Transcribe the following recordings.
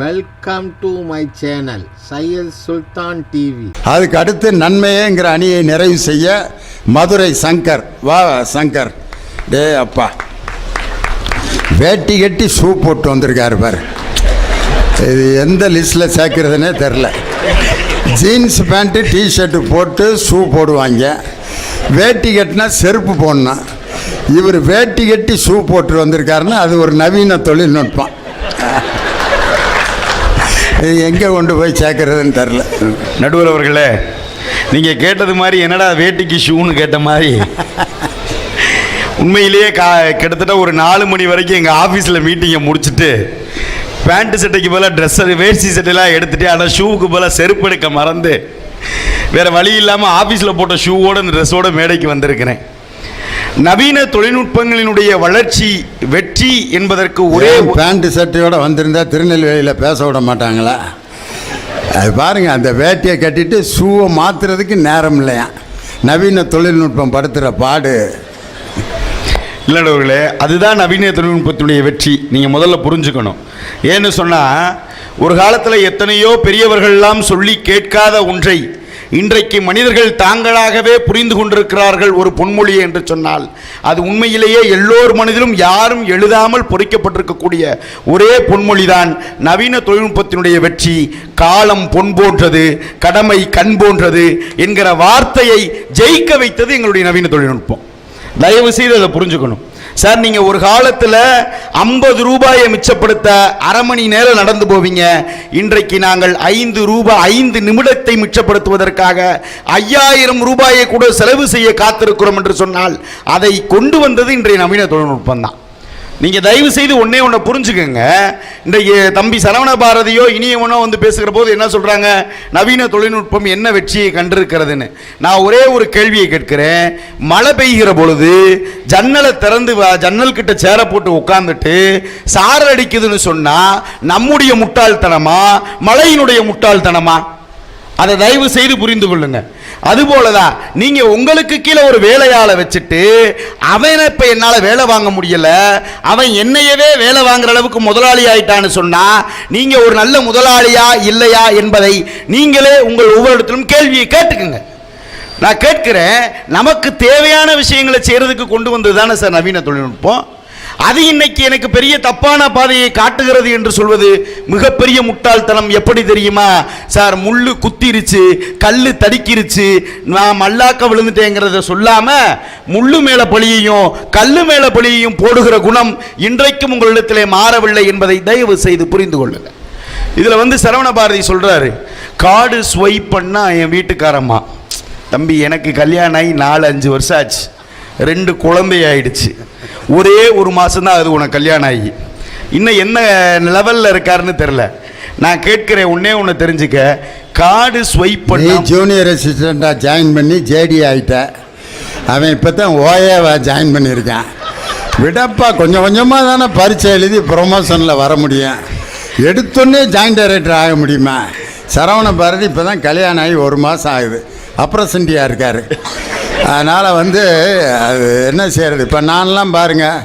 Welcome to my channel Syed Sultan TV. அதுக்கு அடுத்து நன்மையேங்கிற அணியை நிறைவு செய்ய மதுரை சங்கர். வா சங்கர். டே அப்பா, வேட்டி கட்டி ஷூ போட்டு வந்திருக்காரு பாரு. இது எந்த லிஸ்ட்டில் சேர்க்குறதுனே தெரில. ஜீன்ஸ் பேண்ட்டு டிஷர்ட்டு போட்டு ஷூ போடுவாங்க, வேட்டி கட்டினா செருப்பு போடணும். இவர் வேட்டி கட்டி ஷூ போட்டு வந்திருக்காருன்னா அது ஒரு நவீன தொழில்நுட்பம். இது எங்கே கொண்டு போய் சேர்க்கறதுன்னு தெரில. நடுவர் அவர்களே, நீங்கள் கேட்டது மாதிரி என்னடா வேட்டிக்கு ஷூன்னு கேட்ட மாதிரி உண்மையிலேயே கிட்டத்தட்ட ஒரு 4 மணி வரைக்கும் எங்கள் ஆஃபீஸில் மீட்டிங்கை முடிச்சுட்டு பேண்ட்டு சட்டைக்கு போல ட்ரெஸ்ஸு வேஷ்டி சட்டையெல்லாம் எடுத்துகிட்டு ஆனால் ஷூவுக்கு போல செருப்பு எடுக்க மறந்து வேறு வழி இல்லாமல் ஆஃபீஸில் போட்ட ஷூவோடு இந்த ட்ரெஸ்ஸோட மேடைக்கு வந்திருக்கிறேன். நவீன தொழில்நுட்பங்களினுடைய வளர்ச்சி வெற்றி என்பதற்கு ஒரே பேண்ட் சட்டையோடு வந்திருந்தா திருநெல்வேலியில் பேச விட மாட்டாங்களா? அது பாருங்கள், அந்த வேட்டியை கட்டிட்டு ஷூவை மாற்றுறதுக்கு நேரம் இல்லையா. நவீன தொழில்நுட்பம் படுத்துகிற பாடு இல்லைடவர்களே, அதுதான் நவீன தொழில்நுட்பத்தினுடைய வெற்றி. நீங்கள் முதல்ல புரிஞ்சுக்கணும். ஏன்னு சொன்னால், ஒரு காலத்தில் எத்தனையோ பெரியவர்கள்லாம் சொல்லி கேட்காத ஒன்றை இன்றைக்கு மனிதர்கள் தாங்களாகவே புரிந்து கொண்டிருக்கிறார்கள். ஒரு பொன்மொழி என்று சொன்னால் அது உண்மையிலேயே எல்லோர் மனதிலும் யாரும் எழுதாமல் பொறிக்கப்பட்டிருக்கக்கூடிய ஒரே பொன்மொழிதான் நவீன தொழில்நுட்பத்தினுடைய வெற்றி. காலம் பொன் போன்றது, கடமை கண் போன்றது என்கிற வார்த்தையை ஜெயிக்க வைத்தது எங்களுடைய நவீன தொழில்நுட்பம். தயவு செய்து அதை புரிஞ்சுக்கணும் சார். நீங்கள் ஒரு காலத்தில் 50 ரூபாயை மிச்சப்படுத்த அரை மணி நேரம் நடந்து போவீங்க. இன்றைக்கு நாங்கள் 5 ரூபாய் 5 நிமிடத்தை மிச்சப்படுத்துவதற்காக 5000 ரூபாயை கூட செலவு செய்ய காத்திருக்கிறோம் என்று சொன்னால் அதை கொண்டு வந்தது இன்றைய நவீன தொழில்நுட்பம் தான். நீங்கள் தயவு செய்து ஒன்றே ஒன்று புரிஞ்சுக்கோங்க. இன்றைக்கு தம்பி சரவண பாரதியோ இனியவனோ வந்து பேசுகிற போது என்ன சொல்கிறாங்க, நவீன தொழில்நுட்பம் என்ன வெற்றியை கண்டிருக்கிறதுன்னு. நான் ஒரே ஒரு கேள்வியை கேட்கிறேன். மழை பெய்கிற பொழுது ஜன்னலை திறந்து ஜன்னல் கிட்ட சேர போட்டு உட்காந்துட்டு சாரல் அடிக்குதுன்னு சொன்னால் நம்முடைய முட்டாள்தனமா மழையினுடைய முட்டாள்தனமா? அதை தயவு செய்து புரிந்து கொள்ளுங்க. அதுபோலதான் நீங்க உங்களுக்கு கீழே ஒரு வேலையாளை வச்சுட்டு அவனை இப்ப என்னால வேலை வாங்க முடியல, அவன் என்னையவே வேலை வாங்குற அளவுக்கு முதலாளி ஆயிட்டான்னு சொன்னா நீங்க ஒரு நல்ல முதலாளியா இல்லையா என்பதை நீங்களே உங்கள் ஒவ்வொருத்தரும் கேள்வியை கேட்டுக்குங்க. நான் கேட்கிறேன், நமக்கு தேவையான விஷயங்களை செய்யறதுக்கு கொண்டு வந்தது தானே சார் நவீன தொழில்நுட்பம். அது இன்னைக்கு எனக்கு பெரிய தப்பான பாதையை காட்டுகிறது என்று சொல்வது மிகப்பெரிய முட்டாள்தனம். எப்படி தெரியுமா சார்? முள்ளு குத்திருச்சு, கல்லு தடிக்கிருச்சு, நான் மல்லாக்க விழுந்துட்டேங்கிறத சொல்லாம முள்ளு மேல பழியையும் கல்லு மேல பழியையும் போடுகிற குணம் இன்றைக்கும் உங்களிடத்திலே மாறவில்லை என்பதை தயவு செய்து புரிந்து கொள்ளுங்க. இதுல வந்து சரவண பாரதி சொல்றாரு, கார்டு ஸ்வைப் பண்ணா என் வீட்டுக்காரம்மா, தம்பி எனக்கு கல்யாணம் ஆகி 4-5 வருஷம் ஆச்சு, 2 குழந்தை ஆயிடுச்சு, ஒரே 1 மாதம் தான் அது உனக்கு கல்யாணம் ஆகி, இன்னும் என்ன லெவலில் இருக்காருன்னு தெரில. நான் கேட்குறேன், ஒன்று தெரிஞ்சுக்க, கார்டு ஸ்வைப் பண்ணி ஜூனியர் அசிஸ்டண்ட்டாக ஜாயின் பண்ணி ஜேடி ஆகிட்ட, அவன் இப்போ தான் ஓஏவா ஜாயின் பண்ணியிருக்கான். விடப்பா, கொஞ்சம் கொஞ்சமாக தானே பரீட்சை எழுதி ப்ரொமோஷனில் வர முடியும். எடுத்தோன்னே ஜாயின்ட் டைரக்டர் ஆக முடியுமா? சரவண பாரதி இப்போ தான் கல்யாணம் ஆகி 1 மாதம் ஆகுது, அப்ரசண்டியாக இருக்கார். அதனால் வந்து அது என்ன செய்கிறது, இப்போ நான்லாம் பாருங்கள்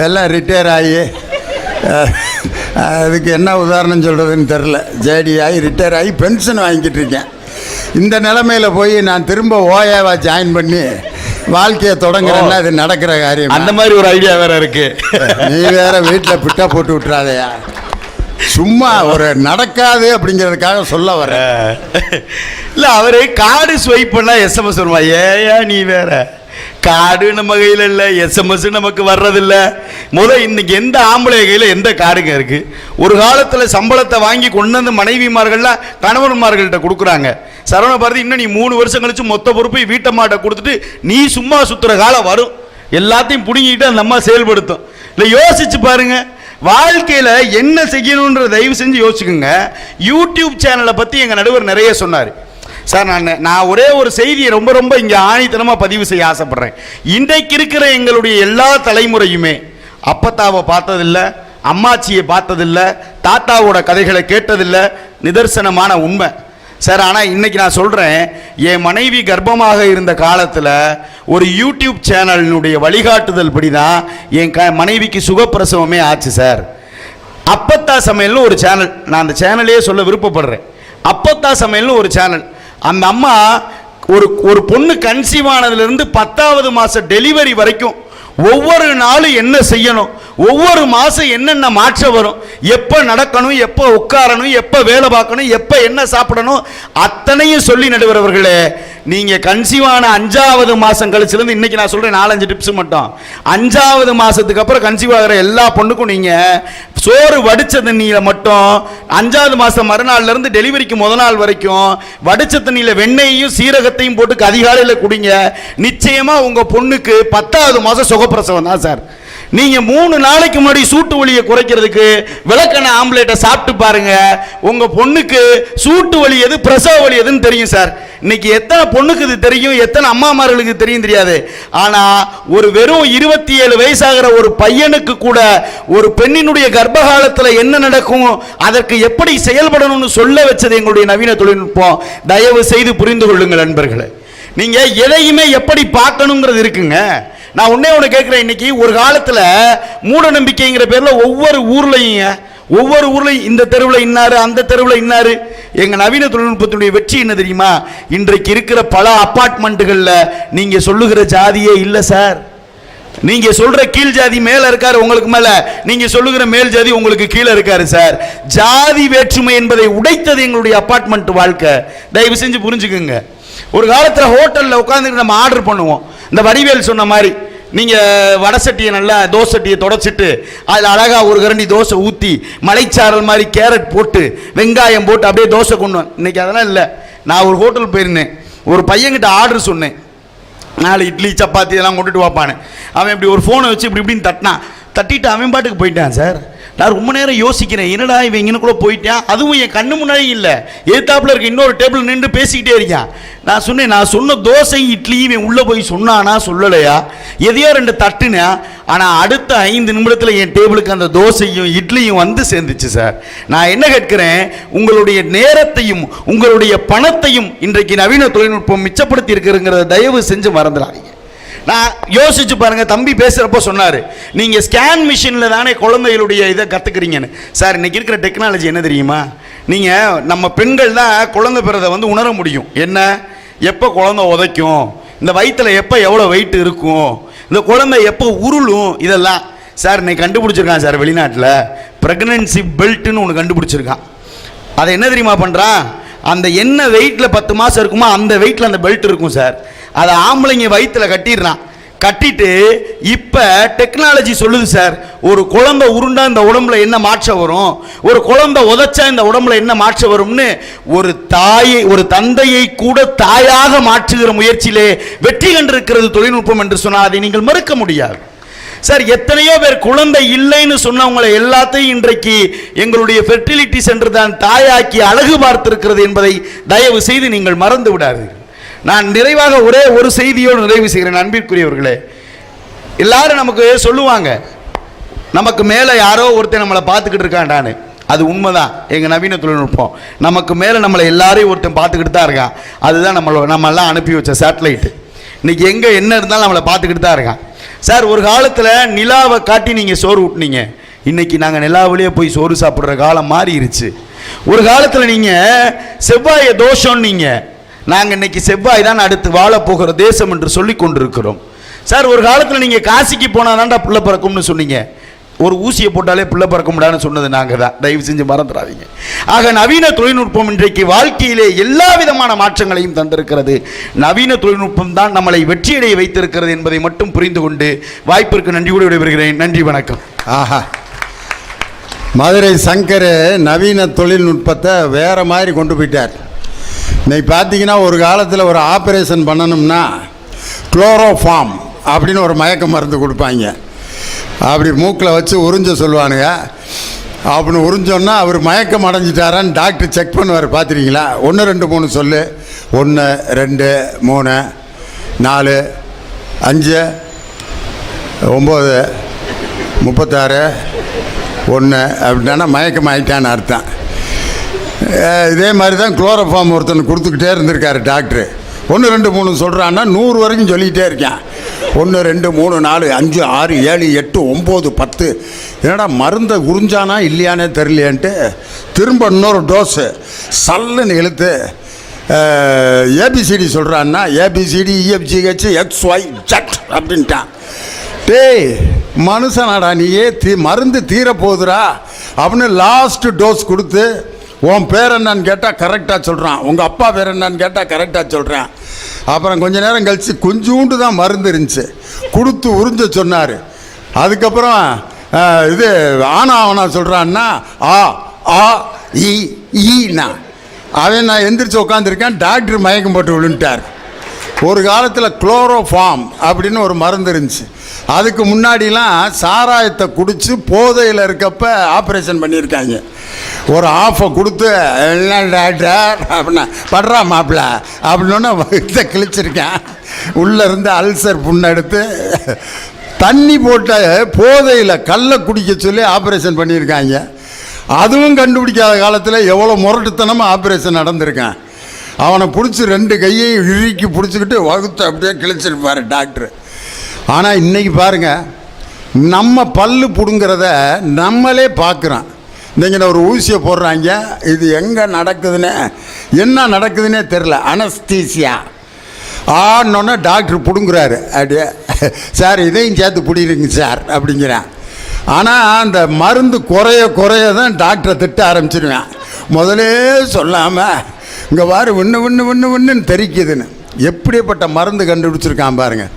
எல்லாம் ரிட்டையர் ஆகி, அதுக்கு என்ன உதாரணம் சொல்கிறதுன்னு தெரில, ஜேடி ஆகி ரிட்டையர் ஆகி பென்ஷன் வாங்கிட்டு இருக்கேன். இந்த நிலைமையில் போய் நான் திரும்ப ஓஏவா ஜாயின் பண்ணி வாழ்க்கையை தொடங்குறேன்னா அது நடக்கிற காரியம். அந்த மாதிரி ஒரு ஐடியா வேறு இருக்குது. நீ வேறு வீட்டில் பிட்டா போட்டு விட்டுறாதையா, சும்மா ஒரு நடக்காது அப்படிங்கிறதுக்காக சொல்ல வர. இல்லை, அவரு கார்டு ஸ்வைப் பண்ணா SMS வருமா? ஏயா நீ வேற, கார்டு நம்ம கையில் இல்லை, SMS நமக்கு வர்றதில்லை. இன்னைக்கு எந்த ஆம்பளை கையில் எந்த கார்டுங்க இருக்கு? ஒரு காலத்தில் சம்பளத்தை வாங்கி கொண்டு வந்து மனைவிமார்கள்லாம் கணவன்மார்கள்ட்ட கொடுக்குறாங்க. சரவண பாரதி, இன்னும் நீ 3 வருஷம் கழிச்சு மொத்த பொறுப்பை வீட்டம்மாட்ட கொடுத்துட்டு நீ சும்மா சுத்துற காலம் வரும், எல்லாத்தையும் பிடுங்கிட்டு அந்த அம்மா செயல்படுத்தும். இல்லை, யோசிச்சு பாருங்க, வாழ்க்கையில் என்ன செய்யணுன்ற தயவு செஞ்சு யோசிச்சுக்கோங்க. யூடியூப் சேனலை பற்றி எங்கள் நடுவர் நிறைய சொன்னார் சார். நான் ஒரே ஒரு செய்தியை ரொம்ப இங்கே ஆணித்தனமாக பதிவு செய்ய ஆசைப்படுறேன். இன்றைக்கு இருக்கிற எங்களுடைய எல்லா தலைமுறையுமே அப்பத்தாவை பார்த்ததில்லை, அம்மாச்சியை பார்த்ததில்லை, தாத்தாவோட கதைகளை கேட்டதில்லை, நிதர்சனமான உண்மை சார். ஆனால் இன்னைக்கு நான் சொல்கிறேன், என் மனைவி கர்ப்பமாக இருந்த காலத்தில் ஒரு யூடியூப் சேனலினுடைய வழிகாட்டுதல் படி தான் என் மனைவிக்கு சுகப்பிரசவமே ஆச்சு சார். அப்பத்தா சமையல்னு ஒரு சேனல், நான் அந்த சேனலையே சொல்ல விருப்பப்படுறேன். அப்பத்தா சமையல்னு ஒரு சேனல். அந்த அம்மா ஒரு பொண்ணு கன்சீவ் ஆனதுலேருந்து 10வது மாதம் டெலிவரி வரைக்கும் ஒவ்வொரு நாளும் என்ன செய்யணும், ஒவ்வொரு மாதம் என்னென்ன மாற்றம் வரும், எப்போ நடக்கணும், எப்போ உட்காரணும், எப்போ வேலை பார்க்கணும், எப்போ என்ன சாப்பிடணும், அத்தனையும் சொல்லி நடுவர் அவர்களே. நீங்கள் கன்சீவான 5வது மாதம் கழிச்சிலேருந்து இன்றைக்கி நான் சொல்கிறேன் 4-5 டிப்ஸ் மட்டும். 5வது மாதத்துக்கு அப்புறம் கன்சீவ் ஆகிற எல்லா பொண்ணுக்கும் நீங்கள் சோறு வடித்த தண்ணியில் மட்டும் 5வது மாதம் மறுநாள்லேருந்து டெலிவரிக்கு முதல் நாள் வரைக்கும் வடித்த தண்ணியில் வெண்ணெயையும் சீரகத்தையும் போட்டு அதிகாலையில் குடிங்க. நிச்சயமாக உங்கள் பொண்ணுக்கு 10வது மாதம் சுகப்பிரசவம் தான் சார். நீங்க 3 நாளைக்கு முன்னாடி சூட்டு வலியை குறைக்கிறதுக்கு விளக்கெண்ண ஆம்லேட்டை சாப்பிட்டு பாருங்க. உங்க பொண்ணுக்கு சூட்டு வலி எது பிரசவ வலி எதுன்னு தெரியும் சார். இன்னைக்கு எத்தனை பொண்ணுக்கு இது தெரியும், எத்தனை அம்மாமார்களுக்கு தெரியும் தெரியாது. ஆனா ஒரு வெறும் 27 வயசாகிற ஒரு பையனுக்கு கூட ஒரு பெண்ணினுடைய கர்ப்பகாலத்தில் என்ன நடக்கும், அதற்கு எப்படி செயல்படணும்னு சொல்ல வச்சது எங்களுடைய நவீன தொழில்நுட்பம். தயவு செய்து புரிந்து கொள்ளுங்கள் நண்பர்களே. நீங்க எதையுமே எப்படி பார்க்கணுங்கிறது இருக்குங்க. நான் ஒன்னே ஒன்று கேட்குறேன். இன்னைக்கு ஒரு காலத்தில் மூட நம்பிக்கைங்கிற பேரில் ஒவ்வொரு ஊர்லையும் இந்த தெருவில் இன்னாரு, அந்த தெருவில் இன்னாரு. எங்கள் நவீன தொழில்நுட்பத்தினுடைய வெற்றி என்ன தெரியுமா? இன்றைக்கு இருக்கிற பல அப்பார்ட்மெண்ட்டுகளில் நீங்கள் சொல்லுகிற ஜாதியே இல்லை சார். நீங்க சொல்ற கீழ் ஜாதி மேல இருக்காரு உங்களுக்கு மேல, நீங்க சொல்லுகிற மேல் ஜாதி உங்களுக்கு கீழே இருக்காரு சார். ஜாதி வேற்றுமை என்பதை உடைத்தது எங்களுடைய அப்பார்ட்மெண்ட் வாழ்க்கை. தயவு செஞ்சு புரிஞ்சுக்குங்க. ஒரு காலத்தில் ஹோட்டலில் உட்காந்துட்டு நம்ம ஆர்டர் பண்ணுவோம். இந்த வடிவேல் சொன்ன மாதிரி நீங்கள் வடை சட்டியை நல்லா தோசை சட்டியை தொடச்சிட்டு அதில் அழகாக ஒரு கரண்டி தோசை ஊற்றி மலைச்சாரல் மாதிரி கேரட் போட்டு வெங்காயம் போட்டு அப்படியே தோசை கொண்டு வந்தேன். இன்றைக்கி அதெல்லாம் இல்லை. நான் ஒரு ஹோட்டல் போயிருந்தேன். ஒரு பையன்கிட்ட ஆர்டர் சொன்னேன். 4 இட்லி சப்பாத்தி இதெல்லாம் கொண்டுட்டு வாப்பானு. அவன் இப்படி ஒரு ஃபோனை வச்சு இப்படி இப்படின்னு தட்டிட்டு அவன் பாட்டுக்கு போயிட்டான் சார். நான் ரொம்ப நேரம் யோசிக்கிறேன், என்னடா இவன் இங்கனுக்குள்ள போயிட்டான். அதுவும் என் கண்ணு முன்னாடி இல்லை, எதிர்த்தாப்புல இருக்க இன்னொரு டேபிள் நின்று பேசிக்கிட்டே இருக்கான். நான் சொன்னேன், நான் சொன்ன தோசை இட்லி இவன் உள்ளே போய் சொன்னானா சொல்லலையா, எதையோ 2 தட்டுனா. ஆனால் அடுத்த 5 நிமிடத்தில் என் டேபிளுக்கு அந்த தோசையும் இட்லியும் வந்து சேர்ந்துச்சு சார். நான் என்ன கேட்கிறேன், உங்களுடைய நேரத்தையும் உங்களுடைய பணத்தையும் இன்றைக்கு நவீன தொழில்நுட்பம் மிச்சப்படுத்தி இருக்கிறங்கிறத தயவு செஞ்சு மறந்துடாதீங்க. நான் யோசிச்சு பாருங்க. தம்பி பேசுறப்போ சொன்னாரு, நீங்க ஸ்கேன் மிஷின்ல தானே குழந்தைகளுடைய இதை கத்துக்கிறீங்கன்னு. சார் இன்னைக்கு இருக்கிற டெக்னாலஜி என்ன தெரியுமா? நீங்க நம்ம பெண்கள் தான் குழந்தை பிறதை வந்து உணர முடியும். என்ன, எப்போ குழந்தை உதைக்கும், இந்த வயிற்றுல எப்போ எவ்வளோ வெயிட் இருக்கும், இந்த குழந்தை எப்போ உருளும், இதெல்லாம் சார் இன்னைக்கு கண்டுபிடிச்சிருக்கான் சார். வெளிநாட்டில் ப்ரெக்னன்சி பெல்ட்னு ஒன்று கண்டுபிடிச்சிருக்கான். அதை என்ன தெரியுமா பண்ணுறான், அந்த என்ன வெயிட்டில் 10 மாதம் இருக்குமோ அந்த வெயிட்டில் அந்த பெல்ட் இருக்கும் சார். அதை ஆம்பளைங்க வயிற்றுல கட்டிடுறான். கட்டிட்டு இப்போ டெக்னாலஜி சொல்லுது சார், ஒரு குழந்தை உருண்டா இந்த உடம்புல என்ன மாற்றம் வரும், ஒரு குழந்தை உதைச்சா இந்த உடம்புல என்ன மாற்றம் வரும்னு ஒரு தந்தையை கூட தாயாக மாற்றுகிற முயற்சியிலே வெற்றி கண்டிருக்கிறது தொழில்நுட்பம் என்று சொன்னால் அதை நீங்கள் மறுக்க முடியாது சார். எத்தனையோ பேர் குழந்தை இல்லைன்னு சொன்னவங்களை எல்லாத்தையும் இன்றைக்கு எங்களுடைய ஃபெர்டிலிட்டி சென்டர் தான் தாயாக்கி அழகு பார்த்திருக்கிறது என்பதை தயவு செய்து நீங்கள் மறந்து விடாதீர்கள். நான் நிறைவாக ஒரே ஒரு செய்தியோடு நிறைவு செய்கிறேன். அன்பிற்குரியவர்களே, எல்லாரும் நமக்கு சொல்லுவாங்க, நமக்கு மேலே யாரோ ஒருத்தர் நம்மளை பார்த்துக்கிட்டு இருக்காண்டான்னு. அது உண்மைதான். எங்கள் நவீன தொழில்நுட்பம் நமக்கு மேலே நம்மளை எல்லாரையும் ஒருத்தன் பார்த்துக்கிட்டு தான் இருக்கான். அதுதான் நம்மெல்லாம் அனுப்பி வச்ச சேட்டலைட்டு. இன்னைக்கு எங்கே என்ன இருந்தாலும் நம்மளை பார்த்துக்கிட்டு தான் இருக்கான் சார். ஒரு காலத்தில் நிலாவை காட்டி நீங்கள் சோறு ஊட்டினீங்க. இன்னைக்கு நாங்கள் நிலாவிலேயே போய் சோறு சாப்பிட்ற காலம் மாறிடுச்சு. ஒரு காலத்தில் நீங்கள் செவ்வாயை தோஷம் நீங்கள், நாங்கள் இன்னைக்கு செவ்வாய் தான் அடுத்து வாழப்போகிற தேசம் என்று சொல்லி கொண்டிருக்கிறோம் சார். ஒரு காலத்தில் நீங்கள் காசிக்கு போனால் தான்டா பிள்ளை பிறக்கும்னு சொன்னீங்க. ஒரு ஊசியை போட்டாலே பிள்ளை பிறக்க முடியாதுன்னு சொன்னது நாங்கள் தான். தயவு செஞ்சு மறந்துடாதீங்க. ஆக நவீன தொழில்நுட்பம் இன்றைக்கு வாழ்க்கையிலே எல்லா விதமான மாற்றங்களையும் தந்திருக்கிறது. நவீன தொழில்நுட்பம் தான் நம்மளை வெற்றியடைய வைத்திருக்கிறது என்பதை மட்டும் புரிந்து கொண்டு வாய்ப்பிற்கு நன்றி கூட விடைபெறுகிறேன். நன்றி, வணக்கம். ஆஹா, மதுரை சங்கர் நவீன தொழில்நுட்பத்தை வேற மாதிரி கொண்டு போயிட்டார். இன்னைக்கு பார்த்தீங்கன்னா ஒரு காலத்தில் ஒரு ஆப்ரேஷன் பண்ணணும்னா குளோரோஃபார்ம் அப்படின்னு ஒரு மயக்க மருந்து கொடுப்பாங்க. அப்படி மூக்கில் வச்சு உறிஞ்ச சொல்லுவானுங்க. அப்படின்னு உறிஞ்சோன்னா அவர் மயக்கம் அடைஞ்சிட்டாரான்னு டாக்டர் செக் பண்ணுவார். பார்த்துருக்கீங்களா? 1 2 3 சொல்லு, 1 2 3 4 5 9 36 1 அப்படின்னா மயக்கம் ஆகிட்டான்னு அர்த்தம். இதே மாதிரி தான் குளோரோஃபார்ம் ஒருத்தன் கொடுத்துக்கிட்டே இருந்திருக்காரு டாக்டரு. 1 2 3 சொல்கிறான்னா 100 வரைக்கும் சொல்லிக்கிட்டே இருக்கேன். 1 2 3 4 5 6 7 8 9 10. என்னடா மருந்தை உறிஞ்சானா இல்லையானே தெரியலையன்ட்டு திரும்ப இன்னொரு டோஸு சல்லுன்னு இழுத்து ஏபிசிடி சொல்கிறான்னா ஏபிசிடி இஎஃப்ஜிஹெச் XY Z அப்படின்ட்டான். டேய் மனுஷனாடா நீயே மருந்து தீரப்போகுதுரா அப்படின்னு லாஸ்ட் டோஸ் கொடுத்து உன் பேர் என்னன்னு கேட்டால் கரெக்டாக சொல்கிறான், உங்கள் அப்பா பேர் என்னன்னு கேட்டால் கரெக்டாக சொல்கிறான். அப்புறம் கொஞ்ச நேரம் கழித்து கொஞ்சோண்டு தான் மருந்து இருந்துச்சு கொடுத்து உறிஞ்ச சொன்னார். அதுக்கப்புறம் இது ஆனா சொல்கிறான்னா ஆ ஆ ஈனா அவன் நான் எந்திரிச்சு உட்காந்துருக்கேன். டாக்டர் மயக்கம் போட்டு விழுந்துட்டார். ஒரு காலத்தில் குளோரோஃபார்ம் அப்படின்னு ஒரு மருந்து இருந்துச்சு. அதுக்கு முன்னாடிலாம் சாராயத்தை குடித்து போதையில் இருக்கப்ப ஆப்ரேஷன் பண்ணியிருக்காங்க. ஒரு ஆஃபை கொடுத்து என்ன டாக்டர் அப்படின்னா படுறா மாப்பிள்ள அப்படின்னா இதை கிழிச்சிருக்கேன். உள்ளேருந்து அல்சர் புண்ணெடுத்து தண்ணி போட்ட போதையில் கல்லை குடிக்க சொல்லி ஆப்ரேஷன் பண்ணியிருக்காங்க. அதுவும் கண்டுபிடிக்காத காலத்தில் எவ்வளோ முரட்டுத்தனமாக ஆப்ரேஷன் நடந்திருக்கான். அவனை பிடிச்சி 2 கையையும் இறுக்கி பிடிச்சிக்கிட்டு வகுத்து அப்படியே கிழிச்சிருப்பார் டாக்டர். ஆனால் இன்றைக்கி பாருங்கள், நம்ம பல்லு பிடுங்கிறத நம்மளே பார்க்குறோம். நீங்கள் ஒரு ஊசியை போடுறாங்க, இது எங்கே நடக்குதுன்னு என்ன நடக்குதுன்னே தெரில. அனஸ்தீசியா ஆனோன்னா டாக்டர் பிடுங்குறாரு. அப்படியே சார் இதையும் சேர்த்து பிடிக்கிறீங்க சார் அப்படிங்கிறேன். ஆனால் அந்த மருந்து குறைய தான் டாக்டரை திட்ட ஆரம்பிச்சிருவேன். முதலே சொல்லாமல் இங்கே பாரு ஒன்று தெரிக்குதுன்னு. எப்படிப்பட்ட மருந்து கண்டுபிடிச்சிருக்கான் பாருங்கள்.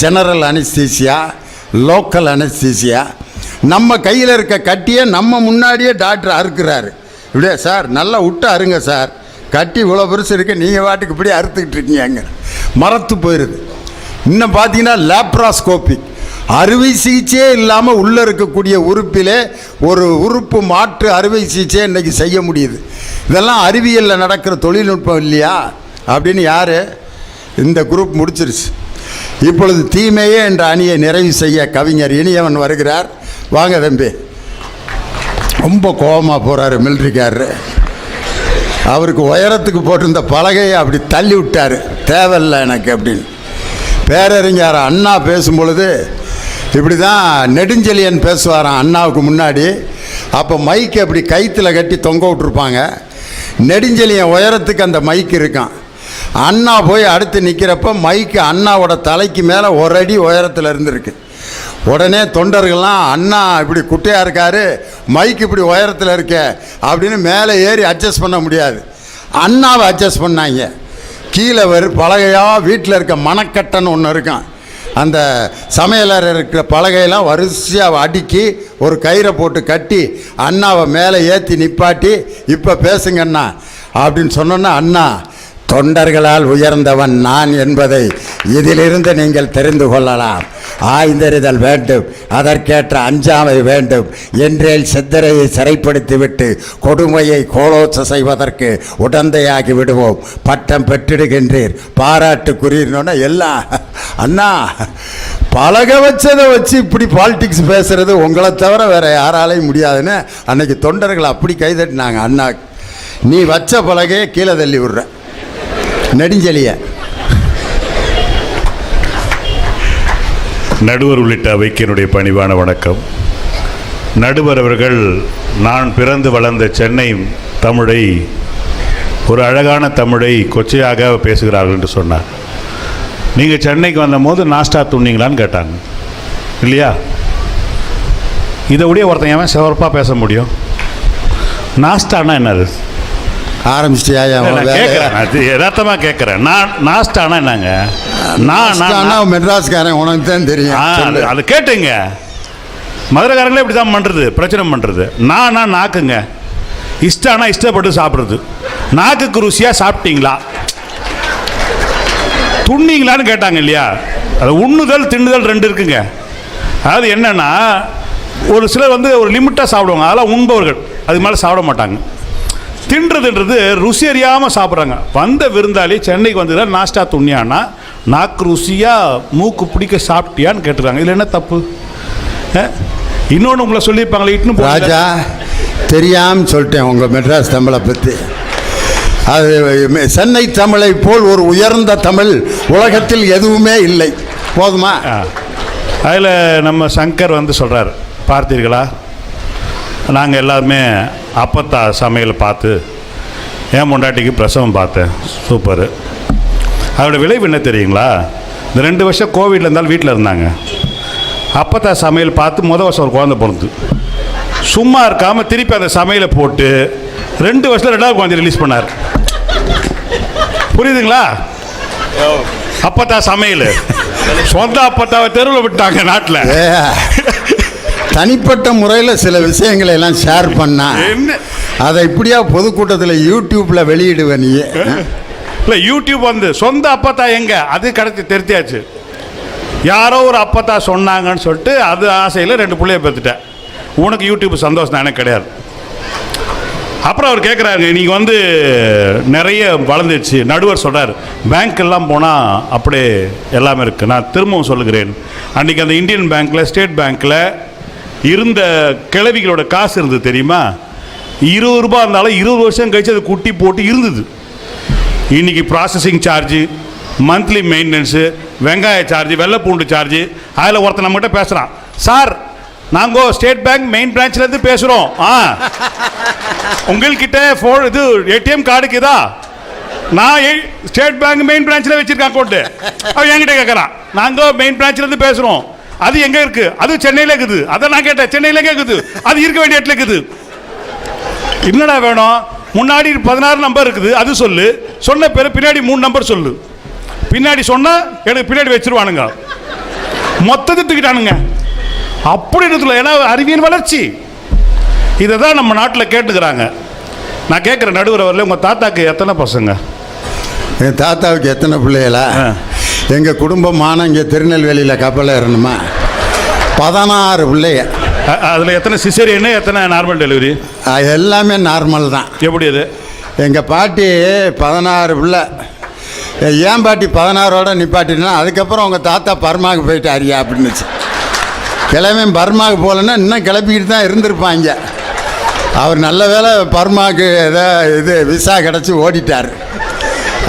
General anaesthesia, local anaesthesia. நம்ம கையில் இருக்க கட்டியை நம்ம முன்னாடியே டாக்டர் அறுக்கிறாரு. இப்படியே சார் நல்லா விட்டு அருங்க சார், கட்டி இவ்வளோ பெருசு இருக்க நீங்கள் வாட்டுக்கு இப்படியே அறுத்துக்கிட்டு இருக்கீங்க, மரத்து போயிடுது. இன்னும் பார்த்தீங்கன்னா லேப்ராஸ்கோபிக் அறுவை சிகிச்சையே இல்லாமல் உள்ளே இருக்கக்கூடிய உறுப்பிலே ஒரு உறுப்பு மாற்று அறுவை சிகிச்சையை இன்றைக்கி செய்ய முடியுது. இதெல்லாம் அறிவியலில் நடக்கிற தொழில்நுட்பம் இல்லையா அப்படின்னு யார் இந்த குரூப் முடிச்சிருச்சு. இப்பொழுது தீமையே என்ற அணியை நிறைவு செய்ய கவிஞர் இனியவன் வருகிறார். வாங்க தம்பி. ரொம்ப கோபமாக போகிறாரு மிலிட்ரிக்காரரு. அவருக்கு உயரத்துக்கு போட்டிருந்த பலகையை அப்படி தள்ளி விட்டார், தேவையில்லை எனக்கு அப்படின்னு. பேரறிஞர் அண்ணா பேசும்பொழுது இப்படி தான் நெடுஞ்செழியன் பேசுவாராம் அண்ணாவுக்கு முன்னாடி. அப்போ மைக்கு அப்படி கயிற்றுல கட்டி தொங்க விட்ருப்பாங்க. நெடுஞ்செழியன் உயரத்துக்கு அந்த மைக்கு இருக்கான். அண்ணா போய் அடுத்து நிற்கிறப்ப மைக்கு அண்ணாவோட தலைக்கு மேலே 1 அடி உயரத்தில் இருந்துருக்கு. உடனே தொண்டர்கள்லாம் அண்ணா இப்படி குட்டையாக இருக்கார், மைக்கு இப்படி உயரத்தில் இருக்க அப்படின்னு மேலே ஏறி அட்ஜஸ்ட் பண்ண முடியாது. அண்ணாவை அட்ஜஸ்ட் பண்ணாங்க. கீழே பலகையாக வீட்டில் இருக்க மணக்கட்டைன்னு ஒன்று இருக்கான். அந்த சமையலறை இருக்கிற பலகையெல்லாம் வரிசையாக அடுக்கி ஒரு கயிறை போட்டு கட்டி அண்ணாவை மேலே ஏற்றி நிப்பாட்டி இப்போ பேசுங்கண்ணா அப்படின்னு சொன்னோன்னா, அண்ணா தொண்டர்களால் உயர்ந்தவன் நான் என்பதை இதிலிருந்து நீங்கள் தெரிந்து கொள்ளலாம். ஆய்ந்தறிதல் வேண்டும், அதற்கேற்ற அஞ்சாமை வேண்டும். என்றேல் சித்தரையை சிறைப்படுத்திவிட்டு கொடுமையை கோலோச்ச செய்வதற்கு உடந்தையாகி விடுவோம். பட்டம் பெற்றிடுகின்றீர், பாராட்டுக்குரியன்னு எல்லாம். அண்ணா பழக வச்சதை வச்சு இப்படி பாலிடிக்ஸ் பேசுறது உங்களை தவிர வேற யாராலையும் முடியாதுன்னு அன்னைக்கு தொண்டர்கள் அப்படி கைதட்டினாங்க. அண்ணா நீ வச்ச பலகையை கீழே தள்ளி விடுற நெடுஞ்செழிய. நடுவர் உள்ளிட்ட அவைக்கு என்னுடைய பணிவான வணக்கம். நடுவர் அவர்கள் நான் பிறந்து வளர்ந்த சென்னை தமிழை, ஒரு அழகான தமிழை கொச்சையாக பேசுகிறார்கள் என்று சொன்னார். நீங்கள் சென்னைக்கு வந்தபோது நாஸ்டா துண்ணீங்களான்னு கேட்டாங்க இல்லையா? இதை விட ஒருத்தன் ஏன் சிவப்பாக பேச முடியும்? நாஸ்டானா என்னது ஆரம்பிச்சிட்டியா? யதார்த்தமாக கேட்குறேன். நான் நாஸ்டானா என்னங்க? நான் மெட்ராஸ்காரன், உனக்கு தான் தெரியும். அது கேட்டுங்க. மதுரைக்காரங்களே இப்படி தான் பண்ணுறது, பிரச்சனை பண்ணுறது. நானா நாக்குங்க, இஷ்டானா இஷ்டப்பட்டு சாப்பிட்றது. நாக்குக்கு ருசியாக சாப்பிட்டீங்களா, துண்ணீங்களான்னு கேட்டாங்க இல்லையா? அது உண்ணுதல் தின்னுதல் 2 இருக்குங்க. அதாவது என்னென்னா, ஒரு சிலர் ஒரு லிமிட்டாக சாப்பிடுவாங்க, அதெல்லாம் உண்பவர்கள். அதுக்கு மேலே சாப்பிட மாட்டாங்க. தின்றதுன்றது ருசி அறியாமல் சாப்பிட்றாங்க. வந்த விருந்தாளி சென்னைக்கு வந்ததில் நாஸ்டா துண்ணியானா நாக்கு ருசியாக மூக்கு பிடிக்க சாப்பிட்டியான்னு கேட்டுருக்காங்க. இதில் என்ன தப்பு? இன்னொன்று உங்களை சொல்லியிருப்பாங்களே இட்னு ராஜா, தெரியாமல் சொல்லிட்டேன் உங்கள் மெட்ராஸ் தமிழை பற்றி. அது சென்னை தமிழை போல் ஒரு உயர்ந்த தமிழ் உலகத்தில் எதுவுமே இல்லை. போதுமா? அதில் நம்ம சங்கர் வந்து சொல்கிறார், பார்த்தீர்களா, நாங்கள் எல்லாருமே அப்பத்தா சமையல் பார்த்து என் பொண்டாட்டிக்கு பிரசவம் பார்த்தேன், சூப்பரு. அதோட விளைவு என்ன தெரியுங்களா? இந்த 2 வருஷம் கோவிடில் இருந்தாலும் வீட்டில் இருந்தாங்க. அப்பத்தா சமையல் பார்த்து வருஷம் ஒரு குழந்தை பிறந்து, சும்மா இருக்காமல் திருப்பி அந்த சமையலை போட்டு 2 வருஷத்தில் 2வது குழந்தை ரிலீஸ் பண்ணார். புரியுதுங்களா? அப்பத்தா சமையல் சொந்த அப்பத்தாவை தெருவில் விட்டாங்க நாட்டில். தனிப்பட்ட முறையில் சில விஷயங்களை எல்லாம் ஷேர் பண்ணா அதை இப்படியா பொதுக்கூட்டத்தில் யூடியூப்பில் வெளியிடுவேன் நீ? இல்லை, யூடியூப் வந்து சொந்த அப்பத்தா எங்க அது கடத்தி தெரித்தியாச்சு. யாரோ ஒரு அப்பத்தா சொன்னாங்கன்னு சொல்லிட்டு அது ஆசையில் 2 பிள்ளைய பெற்றுட்டேன். உனக்கு யூடியூப் சந்தோஷம் தான், எனக்கு கிடையாது. அப்புறம் அவர் கேட்குறாரு, நீங்கள் வந்து நிறைய வளர்ந்துச்சு. நடுவர் சொல்கிறார், பேங்க்கெல்லாம் போனால் அப்படியே எல்லாமே இருக்குது. நான் திரும்பவும் சொல்லுகிறேன், அன்றைக்கி அந்த இந்தியன் பேங்க்கில், ஸ்டேட் பேங்க்கில் இருந்த கிழவிகளோட காசு இருந்தது தெரியுமா? 20 ரூபா இருந்தாலும் 20 வருஷம் கழிச்சு அது குட்டி போட்டு இருந்தது. இன்றைக்கி ப்ராசஸிங் சார்ஜு, மந்த்லி மெயின்டெனன்ஸு, வெங்காய சார்ஜு, வெள்ளைப்பூண்டு சார்ஜு. அதில் ஒருத்தன் நம்மகிட்ட பேசுகிறான், சார் நாங்கள் ஸ்டேட் பேங்க் மெயின் பிரான்ச்லேருந்து பேசுகிறோம், உங்கள்கிட்ட இது ஏடிஎம் கார்டுக்குதா? நான் ஸ்டேட் பேங்க் மெயின் பிரான்ச்சில் வச்சுருக்கேன் அக்கௌண்ட்டு. அவன் என்கிட்ட கேட்குறான், நாங்கள் மெயின் பிரான்ச்லேருந்து பேசுகிறோம், அது எங்கே இருக்குது? அது சென்னையில் இருக்குது. அதை நான் கேட்டேன், சென்னையில் கேட்குது, அது இருக்க வேண்டிய இடத்துல இருக்குது. என்னடா வேணும்? முன்னாடி 16 நம்பர் இருக்குது, அது சொல்லு. சொன்ன பேர் பின்னாடி 3 நம்பர் சொல்லு. பின்னாடி சொன்னால் எனக்கு பின்னாடி வச்சிருவானுங்க, மொத்தத்தை தூக்கிட்டானுங்க. அப்படி இடத்துல ஏன்னா அறிவியல் வளர்ச்சி இதை தான் நம்ம நாட்டில் கேட்டுக்கிறாங்க. நான் கேட்குறேன், நடுவர் அவர்களே, உங்கள் தாத்தாக்கு எத்தனை பசங்க? என் தாத்தாவுக்கு எத்தனை பிள்ளைகளா? எங்கள் குடும்பமான இங்கே திருநெல்வேலியில் கப்பலில் ஏறணுமா 16 பிள்ளைங்க. அதில் எத்தனை சிசேரியனு, எத்தனை நார்மல் டெலிவரி? எல்லாமே நார்மல் தான். எப்படி அது? எங்கள் பாட்டி 16 பிள்ளை. ஏன் பாட்டி 16ஓட நிப்பாட்டினா, அதுக்கப்புறம் உங்கள் தாத்தா பர்மாவுக்கு போயிட்டாரியா அப்படின்னுச்சு. கிளம்பி பர்மாவுக்கு போகலன்னா இன்னும் கிளப்பிக்கிட்டு தான் இருந்திருப்பாங்க. அவர் நல்ல வேளை பர்மாவுக்கு ஏதோ இது விசா கிடச்சி ஓடிட்டார்.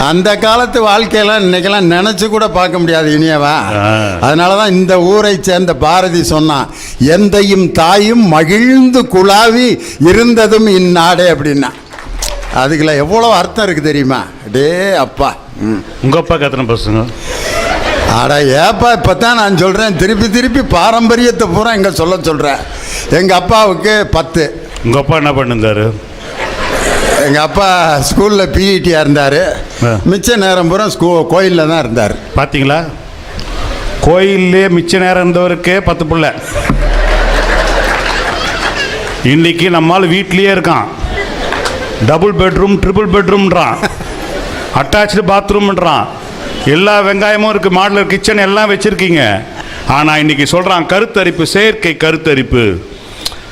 அந்த காலத்து வாழ்க்கையெல்லாம் இன்னைக்கெல்லாம் நினச்சி கூட பார்க்க முடியாது இனியவா. அதனால தான் இந்த ஊரை சேர்ந்த பாரதி சொன்னான், எந்தையும் தாயும் மகிழ்ந்து குழாவி இருந்ததும் இந்நாடே அப்படின்னா. அதுக்குள்ள எவ்வளோ அர்த்தம் இருக்குது தெரியுமா? டே அப்பா. உங்கள் அப்பாவுக்கு எத்தனை பசங்க? ஆடா ஏப்பா, இப்போ தான் நான் சொல்கிறேன், திருப்பி திருப்பி பாரம்பரியத்தை பூரா இங்கே சொல்கிறேன். எங்கள் அப்பாவுக்கு 10. உங்கள் அப்பா என்ன பண்ணிருந்தாரு? எங்கள் அப்பா ஸ்கூலில் பிஇடியாக இருந்தார். மிச்ச நேரம் பூரா கோயிலில் தான் இருந்தார். பார்த்தீங்களா, கோயிலே மிச்ச நேரம் இருந்தவருக்கே 10 பிள்ளை. இன்னைக்கு நம்மால் வீட்லேயே இருக்கான், டபுள் பெட்ரூம், ட்ரிபிள் பெட்ரூம்ன்றான், அட்டாச்சு பாத்ரூம்ன்றான், எல்லா வெங்காயமும் இருக்குது, மாடலர் கிச்சன் எல்லாம் வச்சுருக்கீங்க. ஆனால் இன்றைக்கி சொல்கிறான் கருத்தரிப்பு, செயற்கை கருத்தரிப்பு.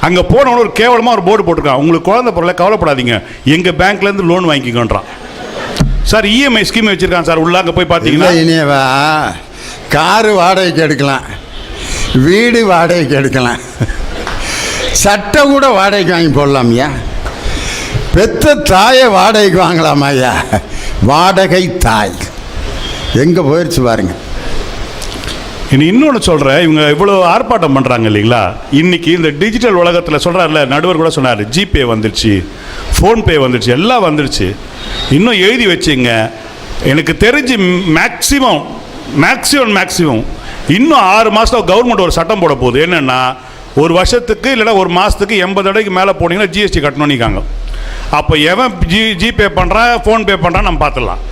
அங்கே போனவன ஒரு கேவலமாக ஒரு போர்டு போட்டிருக்கான், உங்களுக்கு குழந்தை பொருளை கவலைப்படாதீங்க, எங்கள் பேங்க்லேருந்து லோன் வாங்கிக்கோன்றான். சார் இஎம்ஐ ஸ்கீம் வச்சுருக்கான் சார், உள்ள அங்கே போய் பார்த்தீங்கன்னா இனியவா காரு வாடகைக்கு எடுக்கலாம், வீடு வாடகைக்கு எடுக்கலாம், சட்டை கூட வாடகைக்கு வாங்கி போடலாம்யா. பெத்த தாயை வாடகைக்கு வாங்கலாமா ஐயா? வாடகை தாய் எங்கே போயிடுச்சு பாருங்க. இன்னொன்று சொல்கிறேன், இவங்க இவ்வளோ ஆர்ப்பாட்டம் பண்ணுறாங்க இல்லைங்களா? இன்றைக்கி இந்த டிஜிட்டல் உலகத்தில் சொல்கிறார்ல, நடுவர் கூட சொன்னார், ஜிபே வந்துடுச்சு, ஃபோன்பே வந்துடுச்சு, எல்லாம் வந்துடுச்சு. இன்னும் எழுதி வச்சுங்க, எனக்கு தெரிஞ்சு மேக்ஸிமம் இன்னும் 6 மாதம் கவர்மெண்ட் ஒரு சட்டம் போட போகுது. என்னென்னா, ஒரு வருஷத்துக்கு இல்லைனா ஒரு மாதத்துக்கு 80 தடவைக்கு மேலே போனீங்கன்னா ஜிஎஸ்டி கட்டணும்னிக்காங்க. அப்போ எவன் ஜிபே பண்ணுறான், ஃபோன்பே பண்ணுறான் நம்ம பார்த்துடலாம்,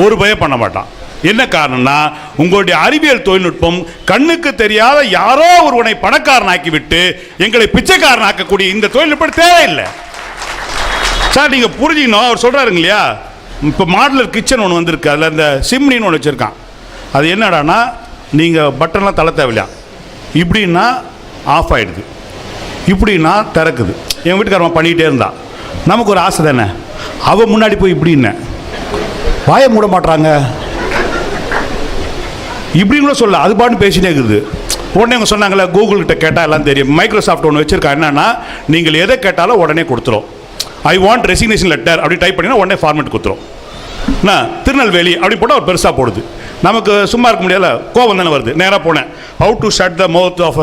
ஒரு பயம் பண்ண மாட்டான். என்ன காரணம்னா, உங்களுடைய அறிவியல் தொழில்நுட்பம் கண்ணுக்கு தெரியாத யாரோ ஒருவனை பணக்காரனாக்கிவிட்டு எங்களை பிச்சைக்காரனாக்கக்கூடிய இந்த தொழில்நுட்பம் தேவையில்லை சார். நீங்கள் புரிஞ்சுக்கணும். அவர் சொல்கிறாருங்க இல்லையா, இப்போ மாடலர் கிச்சன் ஒன்று வந்திருக்கு, அதில் இந்த சிம்னின்னு ஒன்று வச்சுருக்கான். அது என்னடானா, நீங்கள் பட்டன்லாம் தள்ள தேவையில்லையா, இப்படின்னா ஆஃப் ஆகிடுது, இப்படின்னா திறக்குது. என் வீட்டுக்காரன் பண்ணிக்கிட்டே இருந்தா, நமக்கு ஒரு ஆசை தானே, அவன் முன்னாடி போய் இப்படின்னு வாயை மூட மாட்டுறாங்க, இப்படின்னு கூட சொல்ல, அது பாட்டு பேசினே இருக்குது. உடனே அவங்க சொன்னாங்களே, கூகுள்கிட்ட கேட்டால் எல்லாம் தெரியும். மைக்ரோசாஃப்ட் ஒன்று வச்சுருக்கா, என்னன்னா நீங்கள் எதை கேட்டாலும் உடனே கொடுத்துரும். ஐ வாண்ட் ரெசிக்னேஷன் லெட்டர் அப்படி டைப் பண்ணினா உடனே ஃபார்மேட் கொடுத்துரும். திருநெல்வேலி அப்படி போட்டால் ஒரு பெருசாக போடுது. நமக்கு சும்மா இருக்க முடியல, கோவம் தானே வருது. நேராக போனேன், how to shut the mouth of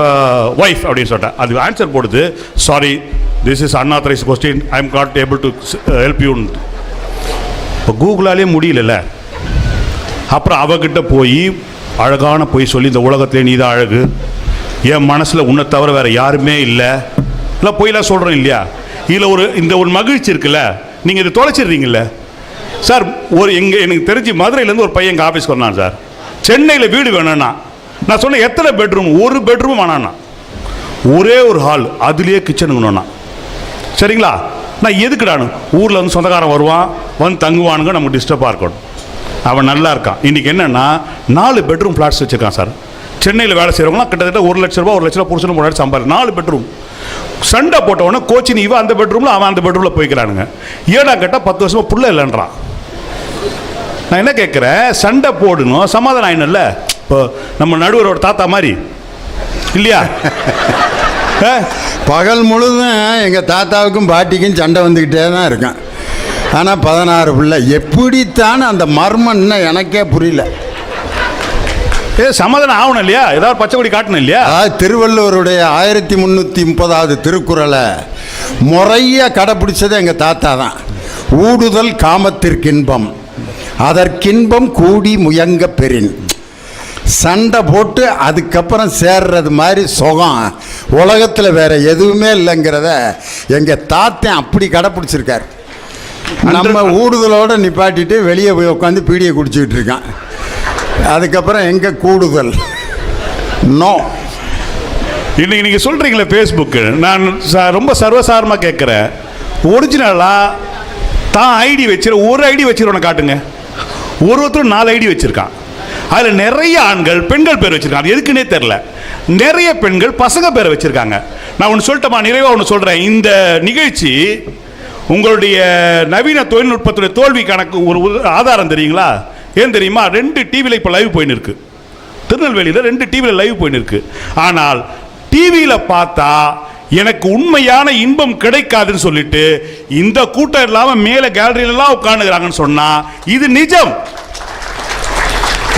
wife அப்படின்னு சொல்லிட்டேன். அது ஆன்சர் போடுது, sorry this is unauthorised question, I am not able to help you. இப்போ கூகுளாலே முடியல. அப்புறம் அவகிட்ட போய் அழகான போய் சொல்லி, இந்த உலகத்திலே நீ தான் அழகு, என் மனசில் உன்னை தவிர வேறு யாருமே இல்லை, இல்லை போயெல்லாம் சொல்கிறோம் இல்லையா. இதில் இந்த ஒரு மகிழ்ச்சி இருக்குல்ல, நீங்கள் இதை தொலைச்சிடுறீங்கல்ல சார். எனக்கு தெரிஞ்சு மதுரையிலேருந்து ஒரு பையன் எங்கள் ஆஃபீஸ்க்கு வந்தான் சார். சென்னையில் வீடு வேணும்னா நான் சொன்னேன், எத்தனை பெட்ரூம்? ஒரு பெட்ரூம் வேணாண்ணா, ஒரே ஒரு ஹால், அதுலேயே கிச்சனுங்கண்ணா. சரிங்களா, நான் எதுக்குடானு, ஊரில் வந்து சொந்தக்காரன் வருவான், வந்து தங்குவானுங்க, நமக்கு டிஸ்டர்பாக இருக்கணும். அவன் நல்லா இருக்கான். இன்றைக்கி என்னென்னா 4 பெட்ரூம் ஃப்ளாட்ஸ் வச்சுருக்கான் சார். சென்னையில் வேலை செய்கிறவங்களாம் கிட்டத்தட்ட 1 லட்ச ரூபா 1 லட்ச ரூபா புருஷனும் முன்னாடி சம்பாதி 4 பெட்ரூம். சண்டை போட்டவொடனே கோச்சின் இவன் அந்த பெட்ரூமில் அவன் அந்த பெட்ரூமில் போய்க்கிறானுங்க. ஏடா கேட்டால் 10 வருஷமாக புள்ள இல்லைன்றான். நான் என்ன கேட்குறேன், சண்டை போடணும், சமாதானம் ஆயினும்ல. இப்போ நம்ம நடுவரோட தாத்தா மாதிரி இல்லையா, பகல் முழுதும் எங்கள் தாத்தாவுக்கும் பாட்டிக்கும் சண்டை வந்துக்கிட்டே தான் இருக்கேன். ஆனால் 16 பிள்ளை, எப்படித்தான் அந்த மர்மன்னு எனக்கே புரியல. சமாதானம் ஆகணும் இல்லையா, ஏதாவது பச்சை கொடி காட்டணும் இல்லையா. திருவள்ளுவருடைய 1330வது திருக்குறளை முறையாக கடைப்பிடிச்சது எங்கள் தாத்தா தான். ஊடுதல் காமத்திற்கின்பம், அதற்கின்பம் கூடி முயங்க பெறின். சண்டை போட்டு அதுக்கப்புறம் சேர்றது மாதிரி சுகம் உலகத்தில் வேற எதுவுமே இல்லைங்கிறத எங்கள் தாத்தன் அப்படி கடைப்பிடிச்சிருக்கார். நம்ம ஊடுதலோடு நிப்பாட்டிட்டு வெளியே போய் உட்காந்து பீடியை குடிச்சிக்கிட்டு இருக்கான். அதுக்கப்புறம் எங்கே கூடுதல் நோ. இன்னைக்கு நீங்கள் சொல்கிறீங்களே ஃபேஸ்புக்கு, நான் ரொம்ப சர்வசாதாரணமாக கேட்குறேன், ஒரிஜினலாக தான் ஐடி ஒரு ஐடி வச்சுருவனை காட்டுங்க. ஒருத்தரும் 4 ஐடி வச்சுருக்கான். அதில் நிறைய ஆண்கள் பெண்கள் பேர் வச்சுருக்காங்க. அது எதுக்குன்னே தெரில. நிறைய பெண்கள் பசங்க பேரை வச்சுருக்காங்க. நான் ஒன்று சொல்லிட்டேமா, நிறைவாக ஒன்று சொல்கிறேன். இந்த நிகழ்ச்சி உங்களுடைய நவீன தொழில்நுட்பத்துடைய தோல்வி கணக்கு ஒரு ஆதாரம் தெரியுங்களா? ஏன் தெரியுமா? 2 டிவியில் இப்போ லைவ் போயின்னு இருக்கு. திருநெல்வேலியில் 2 டிவியில் லைவ் போயின்னு இருக்கு. ஆனால் டிவியில் பார்த்தா எனக்கு உண்மையான இன்பம் கிடைக்காதுன்னு சொல்லிட்டு இந்த கூட்டம் இல்லாமல் மேலே கேலரியிலலாம் உட்காந்துக்கிறாங்கன்னு சொன்னால் இது நிஜம்.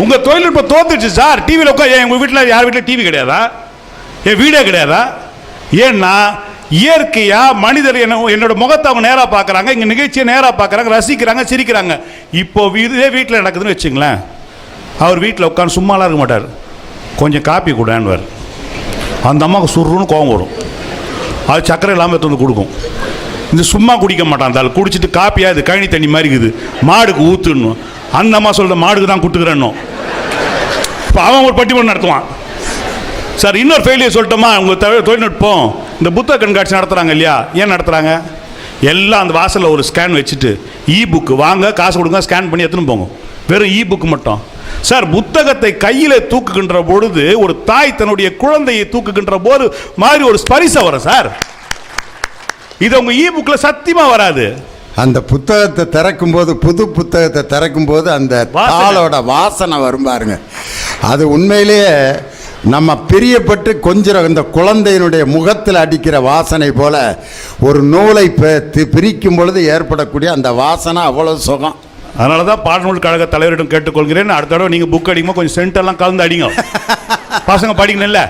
உங்கள் தொழில்நுட்பம் தோத்துச்சு சார். டிவியில் உட்காந்து, எங்கள் வீட்டில் யார் வீட்டில் டிவி கிடையாதா? என் வீடே கிடையாதா? ஏன்னா இயற்கையா மனிதர் என்னோட முகத்தை அவங்க நேராக பார்க்குறாங்க, இங்கே நிகழ்ச்சியை நேராக பார்க்குறாங்க, ரசிக்கிறாங்க, சிரிக்கிறாங்க. இப்போ இதே வீட்டில் நடக்குதுன்னு வச்சுங்களேன், அவர் வீட்டில் உட்காந்து சும்மாலாம் இருக்க மாட்டார். கொஞ்சம் காப்பி கூடான்வார். அந்த அம்மாவுக்கு சுருன்னு கோவம் வரும். அது சக்கரை இல்லாமல் எடுத்து வந்து கொடுக்கும். இந்த சும்மா குடிக்க மாட்டான். அந்த ஆள் குடிச்சிட்டு காப்பியா, இது கழனி தண்ணி மாதிரி இருக்குது, மாடுக்கு ஊற்றுணும். அந்த அம்மா சொல்கிற மாடுக்கு தான் கொடுத்துக்கிறேன்னு இப்போ அவன் ஒரு பட்டிமன்றம் நடத்துவான். சார் இன்னொரு ஃபெயிலியர் சொல்லிட்டோமா, உங்கள் தொழில்நுட்பம் இந்த புத்தக கண்காட்சி நடத்துகிறாங்க இல்லையா? ஏன் நடத்துகிறாங்க? எல்லாம் அந்த வாசலில் ஒரு ஸ்கேன் வச்சுட்டு புக்கு வாங்க, காசு கொடுங்க, ஸ்கேன் பண்ணி எடுத்துன்னு போங்க. வெறும் புக்கு மட்டும். சார் புத்தகத்தை கையில் தூக்குகின்ற பொழுது ஒரு தாய் தன்னுடைய குழந்தையை தூக்குகின்ற போது மாதிரி ஒரு ஸ்பரிசம் வரும் சார். இது உங்க புக்கில் சத்தியமா வராது. அந்த புத்தகத்தை திறக்கும் போது, புது புத்தகத்தை திறக்கும் போது அந்த தாளோட வாசனை வரும் பாருங்க. அது உண்மையிலேயே நம்ம பிரியப்பட்டு கொஞ்சம் இந்த குழந்தையினுடைய முகத்தில் அடிக்கிற வாசனை போல ஒரு நூலை பிரிக்கும் பொழுது ஏற்படக்கூடிய அந்த வாசனை அவ்வளோ சுகம். அதனால தான் பாடநூல் கழக தலைவரிடம் கேட்டுக்கொள்கிறேன், அடுத்த தடவை நீங்கள் புக் அடிக்கும்போது கொஞ்சம் சென்டெல்லாம் கலந்து அடிங்க, பசங்க படிக்கணும்ல.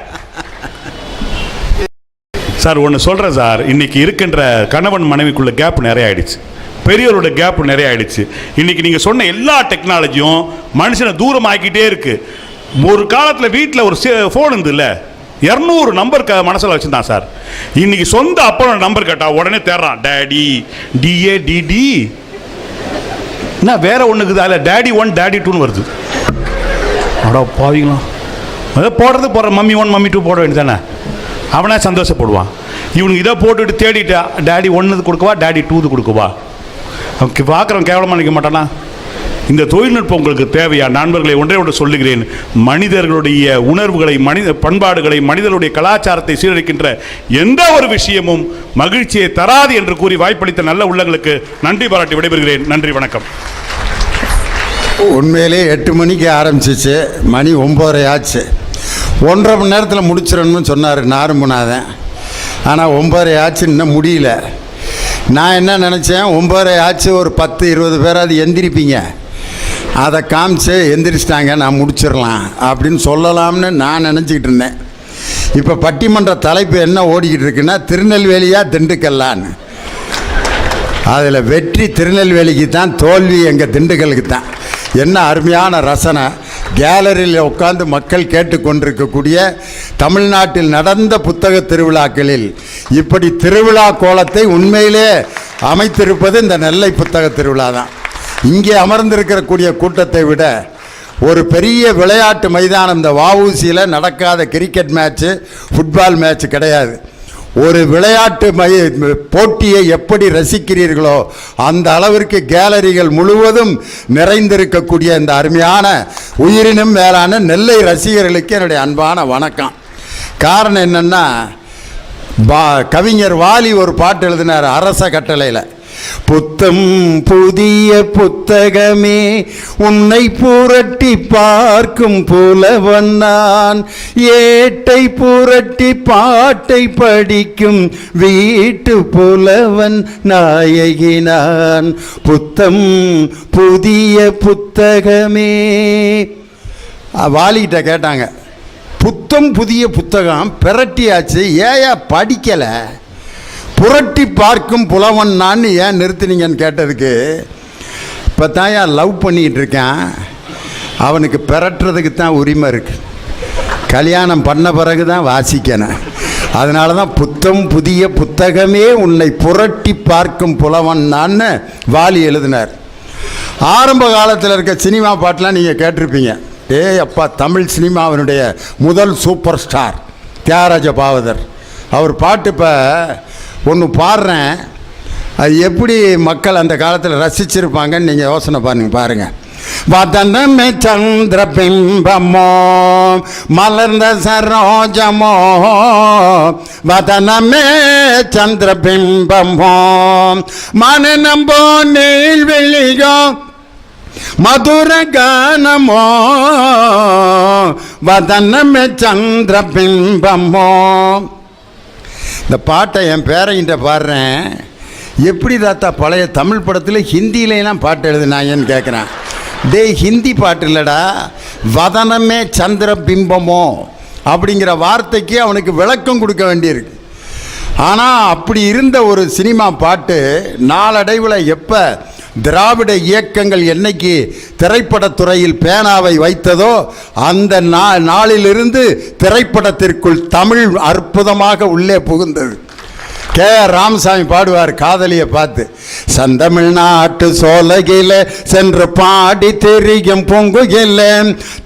சார் ஒன்று சொல்கிறேன் சார், இன்னைக்கு இருக்கின்ற கணவன் மனைவிக்குள்ள கேப் நிறைய ஆயிடுச்சு, பெரியவரோட கேப் நிறைய ஆயிடுச்சு. இன்னைக்கு நீங்கள் சொன்ன எல்லா டெக்னாலஜியும் மனுஷனை தூரமாக்கிட்டே இருக்கு. ஒரு காலத்தில் வீட்டில் ஒரு ஃபோன் இருந்துல்ல, 200 நம்பர் மனசில் வச்சுருந்தான் சார். இன்னைக்கு சொந்த அப்பனோட நம்பர் கேட்டால் உடனே தேடுறான், டேடி DADD. என்ன வேற ஒன்றுக்குது, அதில் டேடி 1 டேடி 2ன்னு வருது. அடா பாவீங்களா, அதை போடுற மம்மி 1 மம்மி 2 போட வேண்டியது தானே, அவனே சந்தோஷப்படுவான். இவனுக்கு இதை போட்டுட்டு தேடிட்டா டேடி 1 கொடுக்கவா டேடி 2 கொடுக்கவா, அவன் பார்க்குறவன் கேவலமாக நினைக்க மாட்டானா? இந்த தொழில்நுட்பம் உங்களுக்கு தேவையா? நண்பர்களை ஒன்றே ஒன்று சொல்லுகிறேன், மனிதர்களுடைய உணர்வுகளை, மனித பண்பாடுகளை, மனிதர்களுடைய கலாச்சாரத்தை சீரழிக்கின்ற எந்த ஒரு விஷயமும் மகிழ்ச்சியை தராது என்று கூறி வாய்ப்பளித்த நல்ல உள்ளங்களுக்கு நன்றி பாராட்டி விடைபெறுகிறேன். நன்றி, வணக்கம். உண்மையிலே 8 மணிக்கு ஆரம்பிச்சிச்சு, மணி 9:30 ஆச்சு. 1.5 மணி நேரத்தில் முடிச்சிடணும்னு சொன்னார் நாருமுனாதன். ஆனால் 9:30 ஆச்சு, இன்னும் முடியல. நான் என்ன நினச்சேன், 9:30 ஆச்சு, ஒரு 10-20 பேராது எந்திரிப்பீங்க. அதை காமிச்சு எந்திரிச்சிட்டாங்க, நான் முடிச்சிடலாம் அப்படின்னு சொல்லலாம்னு நான் நினச்சிக்கிட்டு இருந்தேன். இப்போ பட்டிமன்ற தலைப்பு என்ன ஓடிக்கிட்டு இருக்குன்னா, திருநெல்வேலியா திண்டுக்கல்லான்னு. அதில் வெற்றி திருநெல்வேலிக்கு தான், தோல்வி எங்கள் திண்டுக்கலுக்கு தான். என்ன அருமையான ரசனை! கேலரியில் உட்கார்ந்து மக்கள் கேட்டுக்கொண்டிருக்கக்கூடிய தமிழ்நாட்டில் நடந்த புத்தக திருவிழாக்களில் இப்படி திருவிழா கோலத்தை உண்மையிலே அமைத்திருப்பது இந்த நெல்லை புத்தக திருவிழா தான். இங்கே அமர்ந்திருக்கக்கூடிய கூட்டத்தை விட ஒரு பெரிய விளையாட்டு மைதானம், இந்த வஉசியில் நடக்காத கிரிக்கெட் மேட்ச்சு, ஃபுட்பால் மேட்ச் கிடையாது. ஒரு விளையாட்டு போட்டியை எப்படி ரசிக்கிறீர்களோ அந்த அளவிற்கு கேலரிகள் முழுவதும் நிறைந்திருக்கக்கூடிய இந்த அருமையான உயிரினும் மேலான நெல்லை ரசிகர்களுக்கு என்னுடைய அன்பான வணக்கம். காரணம் என்னென்னா, கவிஞர் வாலி ஒரு பாட்டு எழுதினார் அரச கட்டளையில். புத்தம் புதிய புத்தகமே உன்னை புரட்டி பார்க்கும் புலவன் நான், ஏட்டை புரட்டி பாட்டை படிக்கும் வீட்டு புலவன் நாயகி நான். புத்தம் புதிய புத்தகமே. வாலிகிட்ட கேட்டாங்க, புத்தம் புதிய புத்தகம் பிரட்டியாச்சு, ஏயா படிக்கலை, புரட்டி பார்க்கும் புலவன் நான் ஏன் நிறுத்தினீங்கன்னு கேட்டதுக்கு, இப்போ தான் ஏன் லவ் பண்ணிக்கிட்டு இருக்கேன், அவனுக்கு பெறட்டுறதுக்கு தான் உரிமை இருக்குது, கல்யாணம் பண்ண பிறகு தான் வாசிக்கணும், அதனால தான் புத்தம் புதிய புத்தகமே உன்னை புரட்டி பார்க்கும் புலவன் நான் வாலி எழுதினார். ஆரம்ப காலத்தில் இருக்க சினிமா பாட்டெலாம் நீங்கள் கேட்டிருப்பீங்க. அப்பா, தமிழ் சினிமாவினுடைய முதல் சூப்பர் ஸ்டார் தியாகராஜ பாவதர். அவர் பாட்டு இப்போ ஒன்று பாடுறேன், அது எப்படி மக்கள் அந்த காலத்தில் ரசிச்சிருப்பாங்கன்னு நீங்கள் யோசனை பாருங்கள். வதனமே சந்திர பிம்பமோ மலர்ந்த சரோஜமோ, வதனமே சந்திர பிம்பமோ மனநம்போ நீழ்வெளியோ மதுர கானமோ, வதனமே சந்திர பிம்பமோ. இந்த பாட்டை என் பேரையிட்ட பாடுறேன், எப்படி தாத்தா பழைய தமிழ் படத்தில் ஹிந்தியிலாம் பாட்டு எழுதுனாங்கன்னு கேட்குறான். ஹிந்தி பாட்டு இல்லைடா, வதனமே சந்திர பிம்பமோ அப்படிங்கிற வார்த்தைக்கு அவனுக்கு விளக்கம் கொடுக்க வேண்டியிருக்கு. ஆனால் அப்படி இருந்த ஒரு சினிமா பாட்டு நாளடைவில் எப்போ திராவிட இயக்கங்கள் என்னைக்கு திரைப்படத்துறையில் பேனாவை வைத்ததோ அந்த நாளிலிருந்து திரைப்படத்திற்குள் தமிழ் அற்புதமாக உள்ளே புகுந்தது. K.R. ராமசாமி பாடுவார் காதலியை பார்த்து, சந்தமிழ்நாட்டு சோலையில சென்று பாடி தெரியும் பொங்குகில,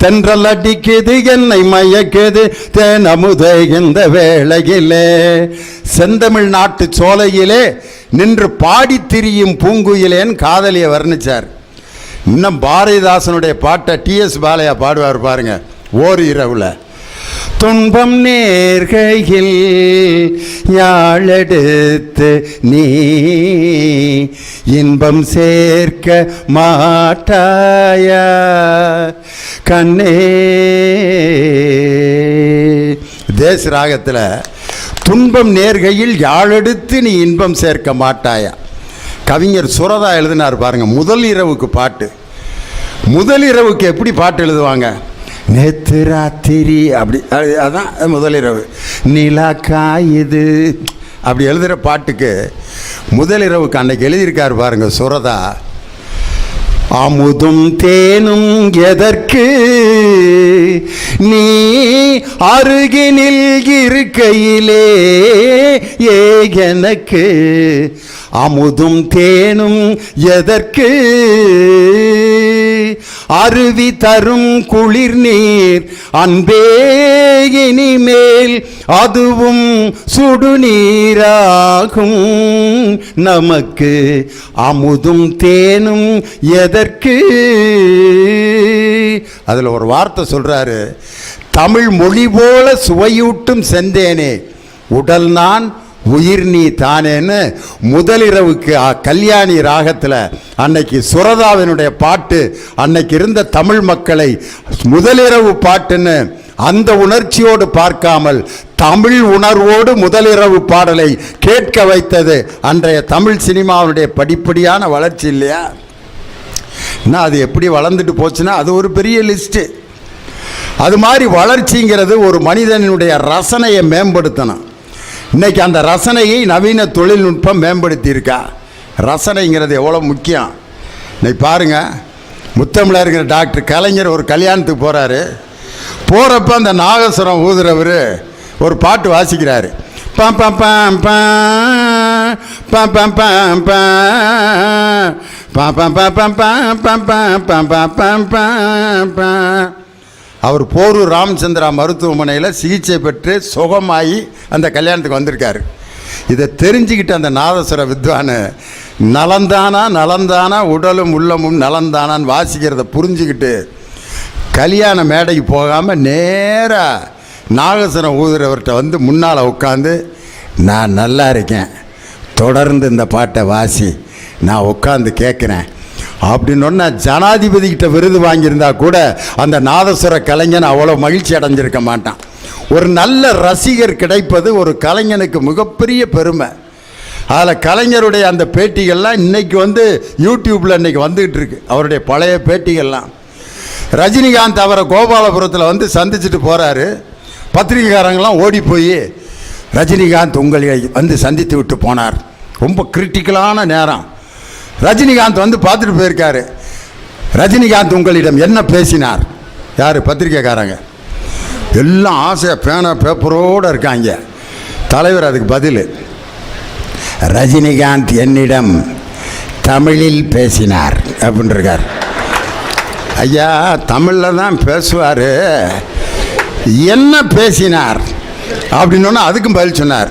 தென்றல் அடிக்குது என்னை மயக்குது தேனமுதை இந்த வேளையிலே. செந்தமிழ்நாட்டு சோலையிலே நின்று பாடி திரியும் பூங்குயிலேன்னு காதலியை வர்ணிச்சார். இன்னும் பாரதிதாசனுடைய பாட்டை T.S. பாலையா பாடுவார் பாருங்க, ஓர் இரவுல. துன்பம் நேர்கையில் யாழெடுத்து நீ இன்பம் சேர்க்க மாட்டாயா கண்ணே. தேச ராகத்தில் துன்பம் நேர்கையில் யாழெடுத்து நீ இன்பம் சேர்க்க மாட்டாயா. கவிஞர் சுரதா எழுதினார் பாருங்க முதல் இரவுக்கு பாட்டு. முதல் இரவுக்கு எப்படி பாட்டு எழுதுவாங்க? நேத்து ராத்திரி அப்படி, அதான் முதலிரவு. நிலா காயுது அப்படி எழுதுகிற பாட்டுக்கு முதலிரவுக்கு அன்னைக்கு எழுதியிருக்கார் பாருங்க சுரதா. அமுதும் தேனும் எதற்கு நீ அருகினில் இருக்கையிலே ஏ எனக்கு, அமுதும் தேனும் எதற்கு அருவி தரும் குளிர் நீர் அன்பே இனிமேல் அதுவும் சுடுநீராகும் நமக்கு, அமுதும் தேனும் எதற்கு. அதில் ஒரு வார்த்தை சொல்றாரு, தமிழ் மொழி போல சுவையூட்டும் செந்தேனே உடல் நான் உயிர் நீ தானேன்னு முதலிரவுக்கு கல்யாணி ராகத்தில் அன்னைக்கு சுரதாவினுடைய பாட்டு அன்னைக்கு இருந்த தமிழ் மக்களை முதலிரவு பாட்டுன்னு அந்த உணர்ச்சியோடு பார்க்காமல் தமிழ் உணர்வோடு முதலிரவு பாடலை கேட்க வைத்தது அன்றைய தமிழ் சினிமாவுடைய படிப்படியான வளர்ச்சி இல்லையா? ஆனால் அது எப்படி வளர்ந்துட்டு போச்சுன்னா அது ஒரு பெரிய லிஸ்ட்டு. அது மாதிரி வளர்ச்சிங்கிறது ஒரு மனிதனுடைய ரசனையை மேம்படுத்தணும். இன்றைக்கி அந்த ரசனையை நவீன தொழில்நுட்பம் மேம்படுத்தியிருக்கா. ரசனைங்கிறது எவ்வளோ முக்கியம். இன்னைக்கு பாருங்கள், முத்தமிழர் இருக்கிற டாக்டர் கலைஞர் ஒரு கல்யாணத்துக்கு போகிறாரு. போகிறப்ப அந்த நாகஸ்வரம் ஊதுறவர் ஒரு பாட்டு வாசிக்கிறாரு. பம் பம் பம் பம் பம் பம் பம் பம் பம் பம் பம் பம் பம் பம் பம் பம். அவர் போரூர் ராமச்சந்திரா மருத்துவமனையில் சிகிச்சை பெற்று சுகமாகி அந்த கல்யாணத்துக்கு வந்திருக்காரு. இதை தெரிஞ்சுக்கிட்டு அந்த நாதஸ்வர வித்வான் நலந்தானா நலந்தானா உடலும் உள்ளமும் நலந்தானான்னு வாசிக்கிறத புரிஞ்சுக்கிட்டு கல்யாண மேடைக்கு போகாமல் நேராக நாகஸ்வரம் ஊதுறவர்கிட்ட வந்து முன்னால் உட்காந்து, நான் நல்லா இருக்கேன், தொடர்ந்து இந்த பாட்டை வாசி, நான் உட்காந்து கேட்குறேன் அப்படின்னு ஜனாதிபதிக்கிட்ட விருது வாங்கியிருந்தா கூட அந்த நாதஸ்வர கலைஞன் அவ்வளோ மகிழ்ச்சி அடைஞ்சிருக்க மாட்டான். ஒரு நல்ல ரசிகர் கிடைப்பது ஒரு கலைஞனுக்கு மிகப்பெரிய பெருமை. அதில் கலைஞருடைய அந்த பேட்டிகள்லாம் இன்றைக்கி யூடியூப்பில் இன்றைக்கி வந்துக்கிட்டு இருக்கு. அவருடைய பழைய பேட்டிகள்லாம் ரஜினிகாந்த் அவரை கோபாலபுரத்தில் சந்திச்சுட்டு போகிறாரு. பத்திரிகைக்காரங்களாம் ஓடி போய் ரஜினிகாந்த் உங்களை சந்தித்து விட்டு போனார். ரொம்ப கிரிட்டிக்கலான நேரம். ரஜினிகாந்த் பார்த்துட்டு போயிருக்காரு. ரஜினிகாந்த் உங்களிடம் என்ன பேசினார்? யார்? பத்திரிக்கைக்காரங்க எல்லாம் ஆசையாக பேனா பேப்பரோடு இருக்காங்க. தலைவர் அதுக்கு பதில், ரஜினிகாந்த் என்னிடம் தமிழில் பேசினார் அப்படின்ட்டுருக்கார். ஐயா, தமிழில் தான் பேசுவார், என்ன பேசினார் அப்படின்னோன்னா அதுக்கும் பதில் சொன்னார்.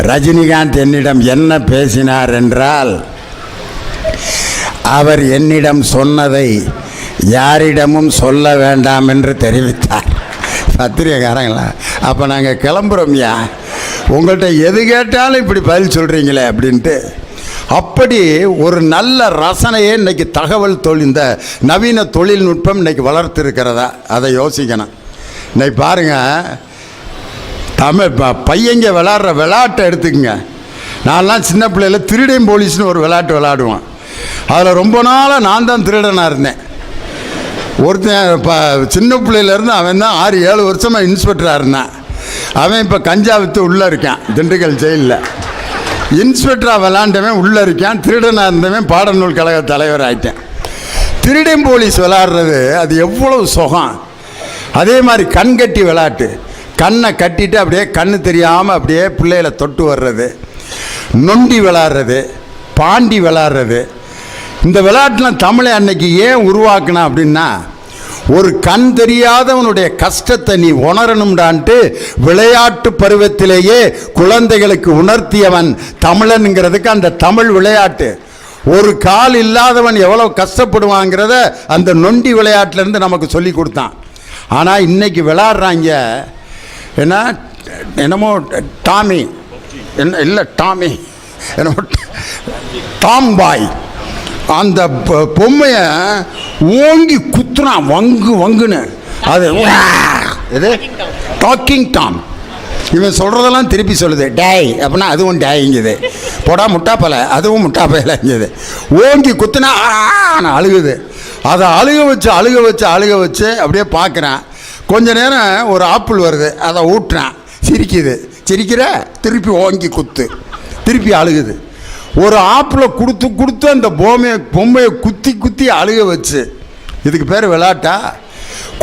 ரஜினிகாந்த் என்னிடம் என்ன பேசினார் என்றால், அவர் என்னிடம் சொன்னதை யாரிடமும் சொல்ல வேண்டாம் என்று தெரிவித்தார். பத்திரிகைக்காரங்களா, அப்போ நாங்கள் கிளம்புறோம்யா, உங்கள்கிட்ட எது கேட்டாலும் இப்படி பதில் சொல்கிறீங்களே அப்படின்ட்டு. அப்படி ஒரு நல்ல ரசனையே இன்றைக்கி தகவல் இந்த நவீன தொழில்நுட்பம் இன்றைக்கி வளர்த்துருக்கிறதா, அதை யோசிக்கணும். இன்னைக்கு பாருங்கள், பையங்க விளாட்ற விளையாட்டை எடுத்துக்கங்க. நான்லாம் சின்ன பிள்ளையில் திருடன் போலீஸ்னு ஒரு விளையாட்டு விளையாடுவோம். அதில் ரொம்ப நாளாக நான் தான் திருடனாக இருந்தேன். ஒருத்தன் சின்ன பிள்ளையிலேருந்து அவன் தான் 6-7 வருஷமாக இன்ஸ்பெக்டராக இருந்தான். அவன் இப்போ கஞ்சா விற்று உள்ளே இருக்கான் திண்டுக்கல் ஜெயிலில். இன்ஸ்பெக்டராக விளாண்டவன் உள்ளே இருக்கான், திருடனாக இருந்தவன் பாடநூல் கழக தலைவர் ஆகிட்டேன். திருடன் போலீஸ் விளாட்றது அது எவ்வளவு சுகம். அதே மாதிரி கண் கட்டி விளையாட்டு, கண்ணை கட்டிட்டு அப்படியே கண்ணு தெரியாமல் அப்படியே பிள்ளைகளை தொட்டு வர்றது, நொண்டி விளாட்றது, பாண்டி விளாட்றது. இந்த விளையாட்டுலாம் தமிழை அன்னைக்கு ஏன் உருவாக்கினா அப்படின்னா, ஒரு கண் தெரியாதவனுடைய கஷ்டத்தை நீ உணரணும்டான்ட்டு விளையாட்டு பருவத்திலேயே குழந்தைகளுக்கு உணர்த்தியவன் தமிழனுங்கிறதுக்கு அந்த தமிழ் விளையாட்டு. ஒரு கால் இல்லாதவன் எவ்வளோ கஷ்டப்படுவாங்கிறத அந்த நொண்டி விளையாட்டிலேருந்து நமக்கு சொல்லி கொடுத்தான். ஆனால் இன்றைக்கி விளையாடுறாங்க என்னமோ டாமி, என்ன இல்லை டாமி, என்னமோ டாம்பாய், அந்த பொம்மையை ஓங்கி குத்துறான் வங்கு வங்குன்னு. அது இது டாக்கிங் டாம். இவன் சொல்கிறதெல்லாம் திருப்பி சொல்லுது டேய் அப்படின்னா அதுவும் டேய்ங்குது. போடா முட்டாப்பல, அதுவும் முட்டாப்பையிலங்குது. ஓங்கி குத்துனா அழுகுது. அதை அழுக வச்சு அப்படியே பார்க்குறேன். கொஞ்ச நேரம் ஒரு ஆப்பிள் வருது, அதை ஊட்டுறான், சிரிக்கிற திருப்பி ஓங்கி குத்து, திருப்பி அழுகுது. ஒரு ஆப்பிளை கொடுத்து அந்த பொம்மையை குத்தி அழுக வச்சு. இதுக்கு பேர் விளையாட்டா?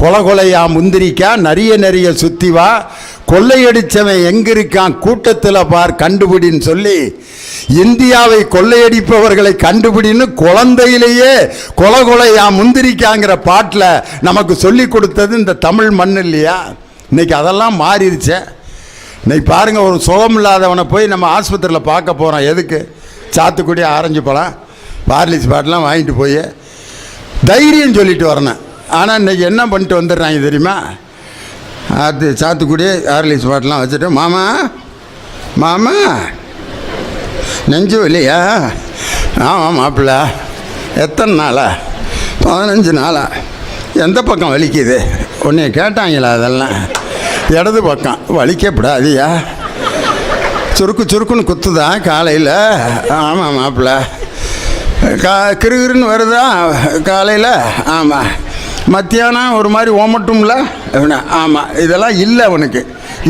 கொலையா முந்திரிக்கா, நிறைய சுற்றி வா, கொள்ளையடித்தவன் எங்கே இருக்கான் கூட்டத்தில் பார் கண்டுபிடின்னு சொல்லி இந்தியாவை கொள்ளையடிப்பவர்களை கண்டுபிடின்னு குழந்தையிலேயே கொலையா முந்திரிக்காங்கிற பாட்டில் நமக்கு சொல்லி கொடுத்தது இந்த தமிழ் மண் இல்லையா? இன்னைக்கு அதெல்லாம் மாறிடுச்சே. இன்னைக்கு பாருங்கள், ஒரு சுகம் இல்லாதவனை போய் நம்ம ஆஸ்பத்திரியில் பார்க்க போகிறோம். எதுக்கு? சாத்துக்குடி, ஆரஞ்சு பழம், பார்லிஸ் பாட்டெலாம் வாங்கிட்டு போய் தைரியம் சொல்லிட்டு வரணும். ஆனால் இன்றைக்கி என்ன பண்ணிட்டு வந்துடுறாங்க தெரியுமா? அது சாத்துக்குடி, ஆர்லிஸ் பாட்டெலாம் வச்சுட்டு, மாமா நெஞ்சு இல்லையா? ஆமாம் மாப்பிள்ள, எத்தனை நாளா? 15 நாளா. எந்த பக்கம் வலிக்குது? உன்னைய கேட்டாங்களா? அதெல்லாம் இடது பக்கம். வலிக்கப்படாதியா? சுருக்குன்னு குத்துதான் காலையில். ஆமாம் மாப்பிள்ள, கிருகிருன்னு வருதா காலையில்? ஆமாம். மத்தியானம் ஒரு மாதிரி ஓமட்டும்ல? ஆமாம். இதெல்லாம் இல்லை அவனுக்கு,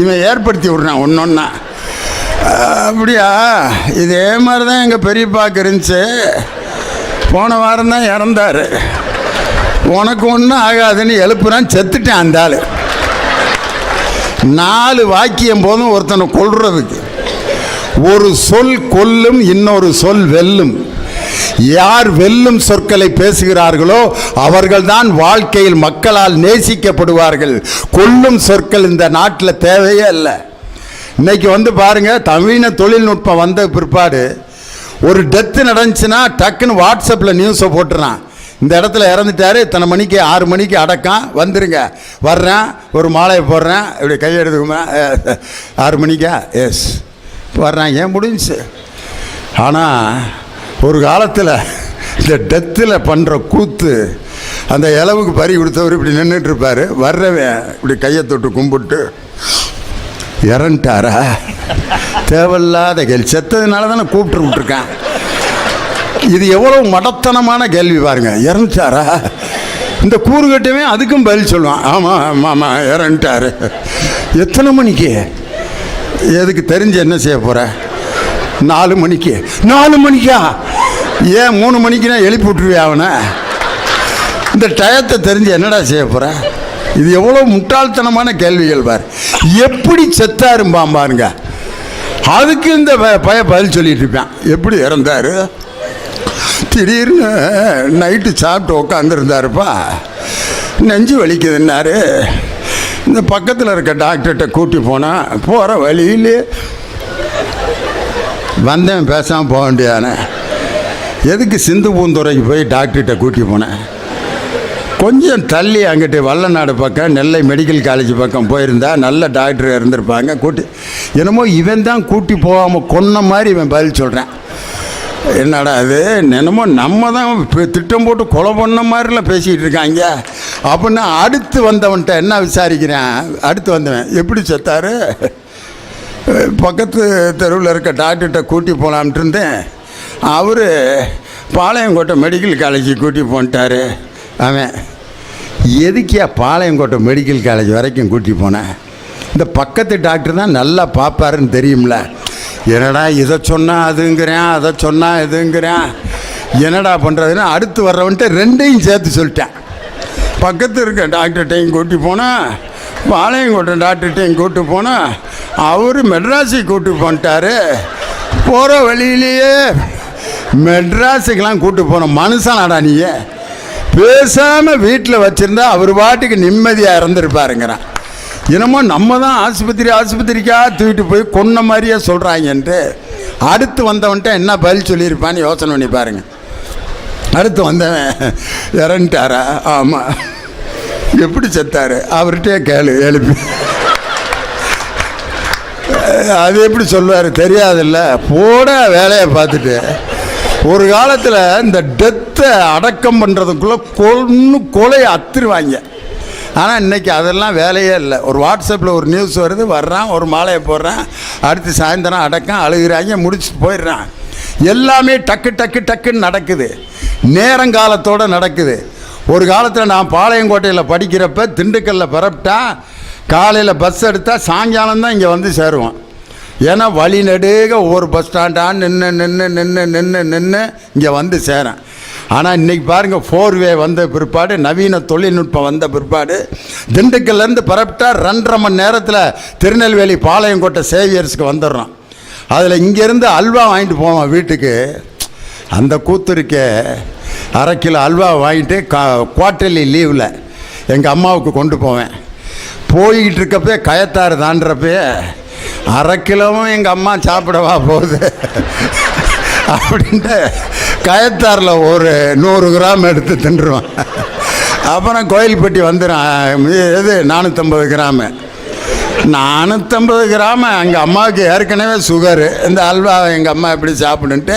இவன் ஏற்படுத்தி விட்றான் ஒன்றொன்னா. அப்படியா? இதே மாதிரி தான் எங்கள் பெரியப்பாக்கு இருந்துச்சு. போன வாரம் தான் இறந்தார். உனக்கு ஒன்றும் ஆகாதுன்னு எழுப்புறான், செத்துட்டேன் அந்த ஆள். 4 வாக்கியம் போதும் ஒருத்தனை கொல்றதுக்கு. ஒரு சொல் கொல்லும், இன்னொரு சொல் வெல்லும். யார் வெல்லும் சொற்களை பேசுகிறார்களோ அவர்கள்தான் வாழ்க்கையில் மக்களால் நேசிக்கப்படுவார்கள். கொல்லும் சொற்கள் இந்த நாட்டில் தேவையே இல்லை. இன்னைக்கு பாருங்க, நவீன தொழில்நுட்பம் வந்த பிற்பாடு ஒரு டெத்து நடந்துச்சுன்னா டக்குன்னு வாட்ஸ்அப்பில் நியூஸை போட்டுறான். இந்த இடத்துல இறந்துட்டாரு, இத்தனை மணிக்கு 6 மணிக்கு அடக்கம், வந்துருங்க, வர்றேன், ஒரு மாலையை போடுறேன், இப்படி கையெடுத்துக்குமா, 6 மணிக்கா, எஸ் வர்றேன், ஏன் முடிஞ்சுச்சு. ஆனால் ஒரு காலத்தில் இந்த டெத்தில் பண்ணுற கூத்து, அந்த இளவுக்கு பறி கொடுத்தவர் இப்படி நின்றுட்டுருப்பார், வர்றவன் இப்படி கையை தொட்டு கும்பிட்டு இறந்துட்டாரா, தேவையில்லாத கேள்வி, செத்ததுனால தானே கூப்பிட்டு விட்டுருக்கான். இது எவ்வளோ மடத்தனமான கேள்வி பாருங்க. இறந்துட்டாரா? இந்த கூறுகட்டவே அதுக்கும் பதில் சொல்லுவான், ஆமாம் ஆமாம் ஆமாம் இறந்துட்டாரு. எத்தனை மணிக்கு? எதுக்கு தெரிஞ்சு என்ன செய்ய போகிற? 4 மணிக்கு. 4 மணிக்கா? ஏன் 3 மணிக்குனா எழுப்பி விட்டுருவியா அவனை? இந்த டயத்தை தெரிஞ்சு என்னடா செய்ய போகிற? இது எவ்வளோ முட்டாள்தனமான கேள்விகள் பாரு. எப்படி செத்தாரும்பான் பாருங்க. அதுக்கு இந்த பதில் சொல்லிட்டு இருப்பான். எப்படி இறந்தாரு? திடீர்னு நைட்டு சாப்பிட்டு உட்காந்துருந்தாருப்பா, நெஞ்சு வலிக்குதுன்னாரு. இந்த பக்கத்தில் இருக்க டாக்டர்கிட்ட கூட்டி போனால், போகிற வழியிலே வந்தேன், பேசாமல் போக வேண்டியானே. எதுக்கு சிந்து பூந்துறைக்கு போய் டாக்டர்கிட்ட கூட்டி போனேன்? கொஞ்சம் தள்ளி அங்கிட்டு வல்லநாடு பக்கம் நெல்லை மெடிக்கல் காலேஜ் பக்கம் போயிருந்தா நல்ல டாக்டர் இருந்திருப்பாங்க. கூட்டி என்னமோ இவன் தான் கூட்டி போகாமல் கொன்ன மாதிரி இவன் பதில் சொல்கிறேன். என்னடா அது, என்னமோ நம்ம தான் திட்டம் போட்டு கொலை பண்ண மாதிரிலாம் பேசிக்கிட்டு இருக்காங்க அப்படின்னா, அடுத்து வந்தவன்கிட்ட என்ன விசாரிக்கிறேன்? அடுத்து வந்தவன் எப்படி செத்தாரு? பக்கத்து தெருவில் இருக்க டாக்டர்கிட்ட கூட்டி போகலான்ட்டு இருந்தேன். அவர் பாளையங்கோட்டை மெடிக்கல் காலேஜுக்கு கூட்டி போன்ட்டார். அவன் எதுக்கியா பாளையங்கோட்டை மெடிக்கல் காலேஜ் வரைக்கும் கூட்டி போனேன்? இந்த பக்கத்து டாக்டர் தான் நல்லா பார்ப்பாருன்னு தெரியும்ல. என்னடா இதை சொன்னால் அதுங்கிறேன், அதை சொன்னால் இதுங்கிறேன், என்னடா பண்ணுறதுன்னு அடுத்து வர்றவன்ட்டு ரெண்டையும் சேர்த்து சொல்லிட்டேன். பக்கத்து இருக்க டாக்டர்கிட்டையும் கூட்டி போனால், பாளையங்கோட்டை டாக்டர்கிட்டையும் கூட்டி போனால், அவர் மெட்ராஸுக்கு கூட்டி போன்ட்டார். போகிற வழியிலேயே மெட்ராஸுக்கெலாம் கூட்டி போன மனுஷனாடா நீ, பேசாமல் வீட்டில் வச்சுருந்தா அவர் பாட்டுக்கு நிம்மதியாக இறந்துருப்பாருங்கிறான். என்னமோ நம்ம தான் ஆஸ்பத்திரிக்காக தூக்கிட்டு போய் கொன்ன மாதிரியே சொல்கிறாங்கன்ட்டு. அடுத்து வந்தவன்ட்ட என்ன பதில் சொல்லியிருப்பான்னு யோசனை பண்ணி பாருங்க. அடுத்து வந்தவன் இறந்துட்டாரா? ஆமாம். எப்படி செத்தாரு? அவர்கிட்டே கேளு, எழுப்பி. அது எப்படி சொல்லுவார்? தெரியாதில்ல, போட வேலையை பார்த்துட்டு. ஒரு காலத்தில் இந்த டெத்தை அடக்கம் பண்ணுறதுக்குள்ளே கொலையை அத்துருவாங்க. ஆனால் இன்றைக்கி அதெல்லாம் வேலையே இல்லை. ஒரு வாட்ஸ்அப்பில் ஒரு நியூஸ் வருது, வர்றான், ஒரு மாலையை போடுறான், அடுத்து சாயந்தரம் அடக்கம், அழுகிறாங்க, முடிச்சுட்டு போயிடுறான். எல்லாமே டக்கு டக்கு டக்குன்னு நடக்குது, நேரங்காலத்தோடு நடக்குது. ஒரு காலத்தில் நான் பாளையங்கோட்டையில் படிக்கிறப்ப திண்டுக்கல்லில் பரப்பிட்டா காலையில் பஸ் எடுத்தால் சாயங்காலம் தான் இங்கே வந்து சேருவோம். ஏன்னா வழி நெடுக ஒவ்வொரு பஸ் ஸ்டாண்டாக நின்று இங்கே வந்து சேரேன். ஆனால் இன்றைக்கி பாருங்கள், 4வே வந்த பிற்பாடு, நவீன தொழில்நுட்பம் வந்த பிற்பாடு, திண்டுக்கல்லேருந்து பரப்பிட்டா 2.5 மணி நேரத்தில் திருநெல்வேலி பாளையங்கோட்டை சேவியர்ஸுக்கு வந்துடுறோம். அதில் இங்கேருந்து அல்வா வாங்கிட்டு போவோம் வீட்டுக்கு. அந்த கூத்துருக்கே 1/2 கிலோ அல்வா வாங்கிட்டு குவார்ட்டர்லி லீவில் எங்கள் அம்மாவுக்கு கொண்டு போவேன். போய்கிட்டு இருக்கப்பே கயத்தாறு தாண்டுறப்பே 1/2 கிலோவும் எங்கள் அம்மா சாப்பிடவா போகுது அப்படின்ட்டு கயத்தாரில் ஒரு 100 கிராம் எடுத்து தின்றுவான். அப்புறம் கோயில்பட்டி வந்துடும். எது 450 கிராமு. 450 கிராமு எங்கள் அம்மாவுக்கு ஏற்கனவே சுகரு. இந்த அல்வா எங்கள் அம்மா எப்படி சாப்பிடுன்ட்டு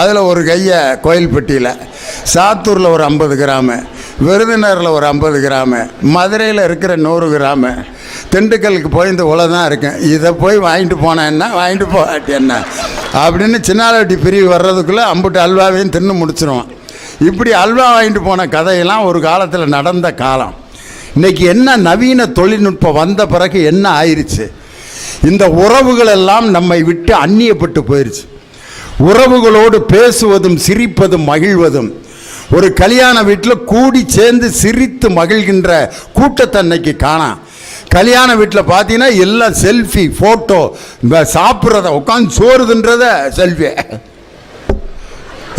அதில் ஒரு கையை கோயில்பட்டியில், சாத்தூரில் ஒரு 50 கிராமு, விருதுநகரில் ஒரு 50 கிராமு, மதுரையில் இருக்கிற 100 கிராமு, திண்டுக்கலுக்கு போய் இந்த உலை தான் இருக்கேன், இதை போய் வாங்கிட்டு போனேன் என்ன, வாங்கிட்டு போகாட்டி என்ன அப்படின்னு சின்னாலவட்டி பிரிவு வர்றதுக்குள்ளே அம்புட்டு அல்வாவையும் தின்னு முடிச்சிருவோம். இப்படி அல்வா வாங்கிட்டு போன கதையெல்லாம் ஒரு காலத்தில் நடந்த காலம். இன்றைக்கி என்ன நவீன தொழில்நுட்பம் வந்த பிறகு என்ன ஆயிடுச்சு, இந்த உறவுகள் எல்லாம் நம்மை விட்டு அந்நியப்பட்டு போயிடுச்சு. உறவுகளோடு பேசுவதும் சிரிப்பதும் மகிழ்வதும், ஒரு கல்யாண வீட்டில் கூடி சேர்ந்து சிரித்து மகிழ்கின்ற கூட்டத்தை அன்னைக்கு காணாம். கல்யாண வீட்டில் பார்த்தீங்கன்னா எல்லாம் செல்ஃபி ஃபோட்டோ, சாப்பிட்றத உட்காந்து சோறுதுன்றத செல்ஃபி,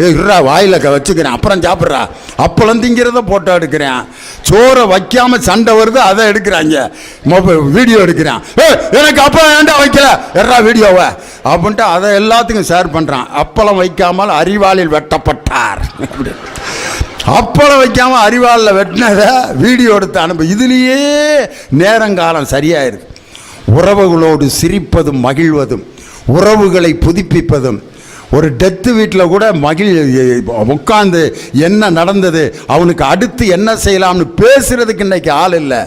இருறா வாயில் வச்சுக்கிறேன் அப்புறம் சாப்பிட்றா, அப்பளம் திங்கிறத ஃபோட்டோ எடுக்கிறேன், சோறை வைக்காமல் சண்டை வருது அதை எடுக்கிறாங்க, வீடியோ எடுக்கிறான், எனக்கு அப்பளம் வேண்டாம் வைக்கல எறா வீடியோவை அப்படின்ட்டு அதை எல்லாத்துக்கும் ஷேர் பண்ணுறான். அப்பளம் வைக்காமல் அறிவாளில் வெட்டப்பட்டார், அப்பளம் வைக்காமல் அறிவாளில் வெட்டினதை வீடியோ எடுத்து அனுப்ப. இதுலேயே நேரங்காலம் சரியாயிருது. உறவுகளோடு சிரிப்பதும் மகிழ்வதும், உறவுகளை புதுப்பிப்பதும், ஒரு டெத்து வீட்டில் கூட உட்காந்து என்ன நடந்தது, அவனுக்கு அடுத்து என்ன செய்யலாம்னு பேசுறதுக்கு இன்னைக்கு ஆள் இல்லை.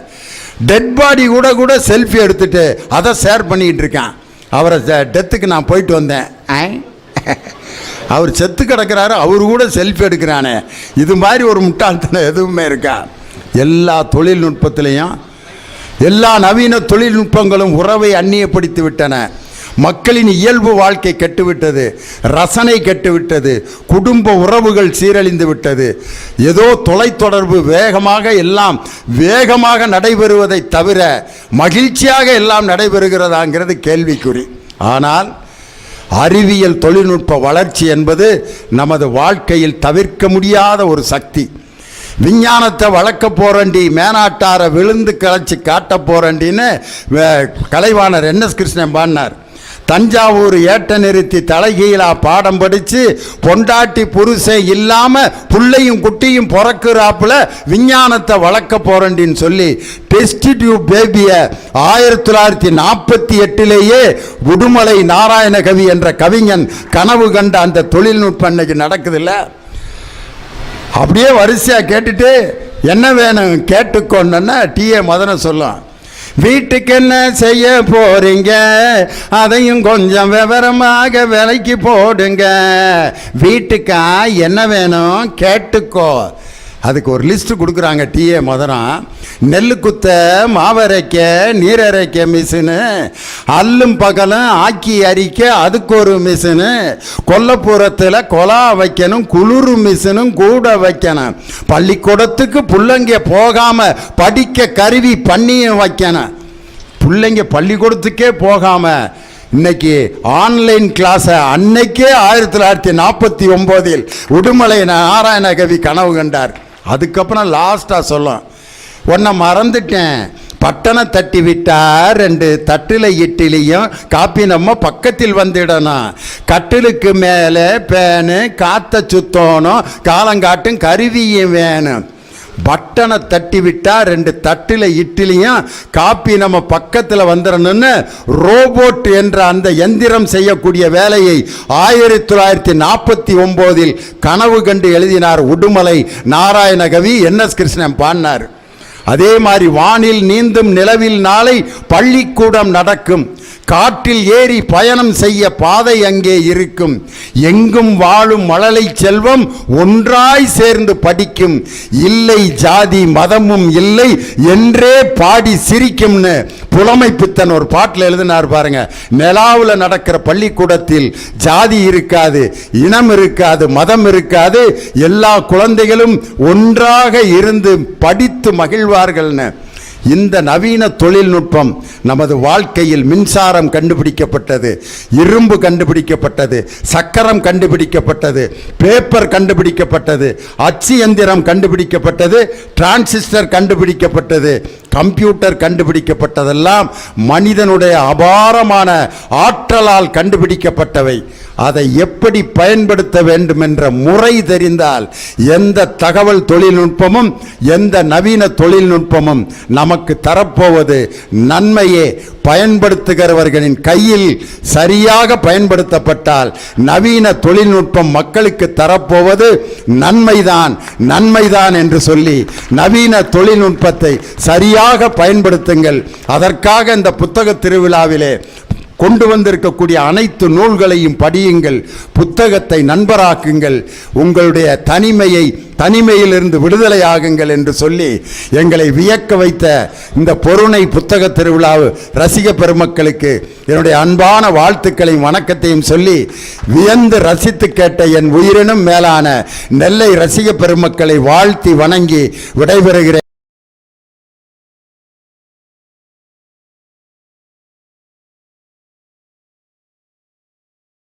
டெட் பாடி கூட செல்ஃபி எடுத்துட்டு அதை ஷேர் பண்ணிக்கிட்டு இருக்கான். அவரை டெத்துக்கு நான் போயிட்டு வந்தேன், அவர் செத்து கிடக்கிறாரு, அவரு கூட செல்ஃபி எடுக்கிறானே. இது மாதிரி ஒரு முட்டாள்தனம் எதுவுமே இருக்கா? எல்லா தொழில்நுட்பத்திலையும் எல்லா நவீன தொழில்நுட்பங்களும் உறவை அந்நியப்படுத்தி விட்டன. மக்களின் இயல்பு வாழ்க்கை கெட்டுவிட்டது, ரசனை கெட்டுவிட்டது, குடும்ப உறவுகள் சீரழிந்து விட்டது. ஏதோ தொலைத்தொடர்பு வேகமாக நடைபெறுவதை தவிர மகிழ்ச்சியாக எல்லாம் நடைபெறுகிறதாங்கிறது கேள்விக்குறி. ஆனால் அறிவியல் தொழில்நுட்ப வளர்ச்சி என்பது நமது வாழ்க்கையில் தவிர்க்க முடியாத ஒரு சக்தி. விஞ்ஞானத்தை வளர்க்க போறண்டி, மேனாட்டார விழுந்து கிளச்சி காட்ட போறண்டின்னு கலைவாணர் NS கிருஷ்ணன் பாடினார். தஞ்சாவூர் ஏட்ட நிறுத்தி தலைகீழா பாடம் படித்து பொண்டாட்டி புருஷன் இல்லாமல் புள்ளையும் குட்டியும் பிறக்கிறாப்புல விஞ்ஞானத்தை வளர்க்க போறண்டின்னு சொல்லி டெஸ்ட் டியூப் பேபியை 1948 உடுமலை நாராயணகவி என்ற கவிஞன் கனவு கண்ட அந்த தொழில்நுட்பம் இன்னைக்கு நடக்குதுல்ல. அப்படியே வரிசையாக கேட்டுட்டு என்ன வேணும் கேட்டுக்கொண்டன்னா T.A. மதன சொல்லும், வீட்டுக்கு என்ன செய்ய போறீங்க அதையும் கொஞ்சம் விவரமாக விலைக்கு போடுங்க, வீட்டுக்கா என்ன வேணும் கேட்டுக்கோ. அதுக்கு ஒரு லிஸ்ட் கொடுக்குறாங்க T.A. மதனம். நெல் குத்த, மாவரைக்க, நீரரைக்க மிஷினு, அல்லும் பகலும் ஆக்கி அரிக்க அதுக்கு ஒரு மிஷினு, கொல்லப்புறத்தில் கொலா வைக்கணும், குளிர் மிஷினும் கூட வைக்கணும், பள்ளிக்கூடத்துக்கு பிள்ளைங்க போகாமல் படிக்க கருவி பண்ணியும் வைக்கணும். பிள்ளைங்க பள்ளிக்கூடத்துக்கே போகாமல் இன்னைக்கு ஆன்லைன் கிளாஸை அன்னைக்கே 1949 உடுமலை நாராயணகவி கனவு கண்டார். அதுக்கப்புறம் லாஸ்ட்டாக சொல்லும், உன்னை மறந்துட்டேன், பட்டனை தட்டி விட்டா 2 தட்டில் இட்லியும் காப்பி நம்ம பக்கத்தில் வந்துடணும், கட்டிலுக்கு மேலே பேனு காற்ற சுத்தணும், காலங்காட்டும் கருவியும் வேணும். பட்டனை தட்டி விட்டா 2 தட்டில் இட்லியும் காப்பி நம்ம பக்கத்தில் வந்துடணும்னு ரோபோட் என்ற அந்த எந்திரம் செய்யக்கூடிய வேலையை 1949 கனவு கண்டு எழுதினார் உடுமலை நாராயணகவி. NS கிருஷ்ணன் பாடினார். அதே மாதிரி வானில் நீந்தும் நிலவில் நாளை பள்ளிக்கூடம் நடக்கும், காற்றில் ஏறி பயணம் செய்ய பாதை அங்கே இருக்கும், எங்கும் வாழும் மழலை செல்வம் ஒன்றாய் சேர்ந்து படிக்கும், இல்லை ஜாதி மதமும் இல்லை என்றே பாடி சிரிக்கும்னு புலமை பித்தன் ஒரு பாட்டில் எழுதினார் பாருங்க. நிலாவில் நடக்கிற பள்ளிக்கூடத்தில் ஜாதி இருக்காது, இனம் இருக்காது, மதம் இருக்காது, எல்லா குழந்தைகளும் ஒன்றாக இருந்து படித்து மகிழ்வார்கள்னு. இந்த நவீன தொழில்நுட்பம் நமது வாழ்க்கையில் மின்சாரம் கண்டுபிடிக்கப்பட்டது, இரும்பு கண்டுபிடிக்கப்பட்டது, சக்கரம் கண்டுபிடிக்கப்பட்டது, பேப்பர் கண்டுபிடிக்கப்பட்டது, அச்சு எந்திரம் கண்டுபிடிக்கப்பட்டது, டிரான்சிஸ்டர் கண்டுபிடிக்கப்பட்டது, கம்ப்யூட்டர் கண்டுபிடிக்கப்பட்டதெல்லாம் மனிதனுடைய அபாரமான ஆற்றலால் கண்டுபிடிக்கப்பட்டவை. அதை எப்படி பயன்படுத்த வேண்டும் என்ற முறை தெரிந்தால் எந்த தகவல் தொழில்நுட்பமும் எந்த நவீன தொழில்நுட்பமும் நமக்கு தரப்போவது நன்மையே. பயன்படுத்துகிறவர்களின் கையில் சரியாக பயன்படுத்தப்பட்டால் நவீன தொழில்நுட்பம் மக்களுக்கு தரப்போவது நன்மைதான் என்று சொல்லி நவீன தொழில்நுட்பத்தை சரியாக முறையாக பயன்படுத்துங்கள். அதற்காக இந்த புத்தக திருவிழாவிலே கொண்டு வந்திருக்கக்கூடிய அனைத்து நூல்களையும் படியுங்கள், புத்தகத்தை நண்பராக்குங்கள், உங்களுடைய தனிமையிலிருந்து விடுதலை ஆகுங்கள் என்று சொல்லி எங்களை வியக்க வைத்த இந்த பொருணை புத்தக திருவிழா ரசிக பெருமக்களுக்கு என்னுடைய அன்பான வாழ்த்துக்களையும் வணக்கத்தையும் சொல்லி வியந்து ரசித்து கேட்ட என் உயிரினும் மேலான நெல்லை ரசிக பெருமக்களை வாழ்த்தி வணங்கி விடைபெறுகிறேன்.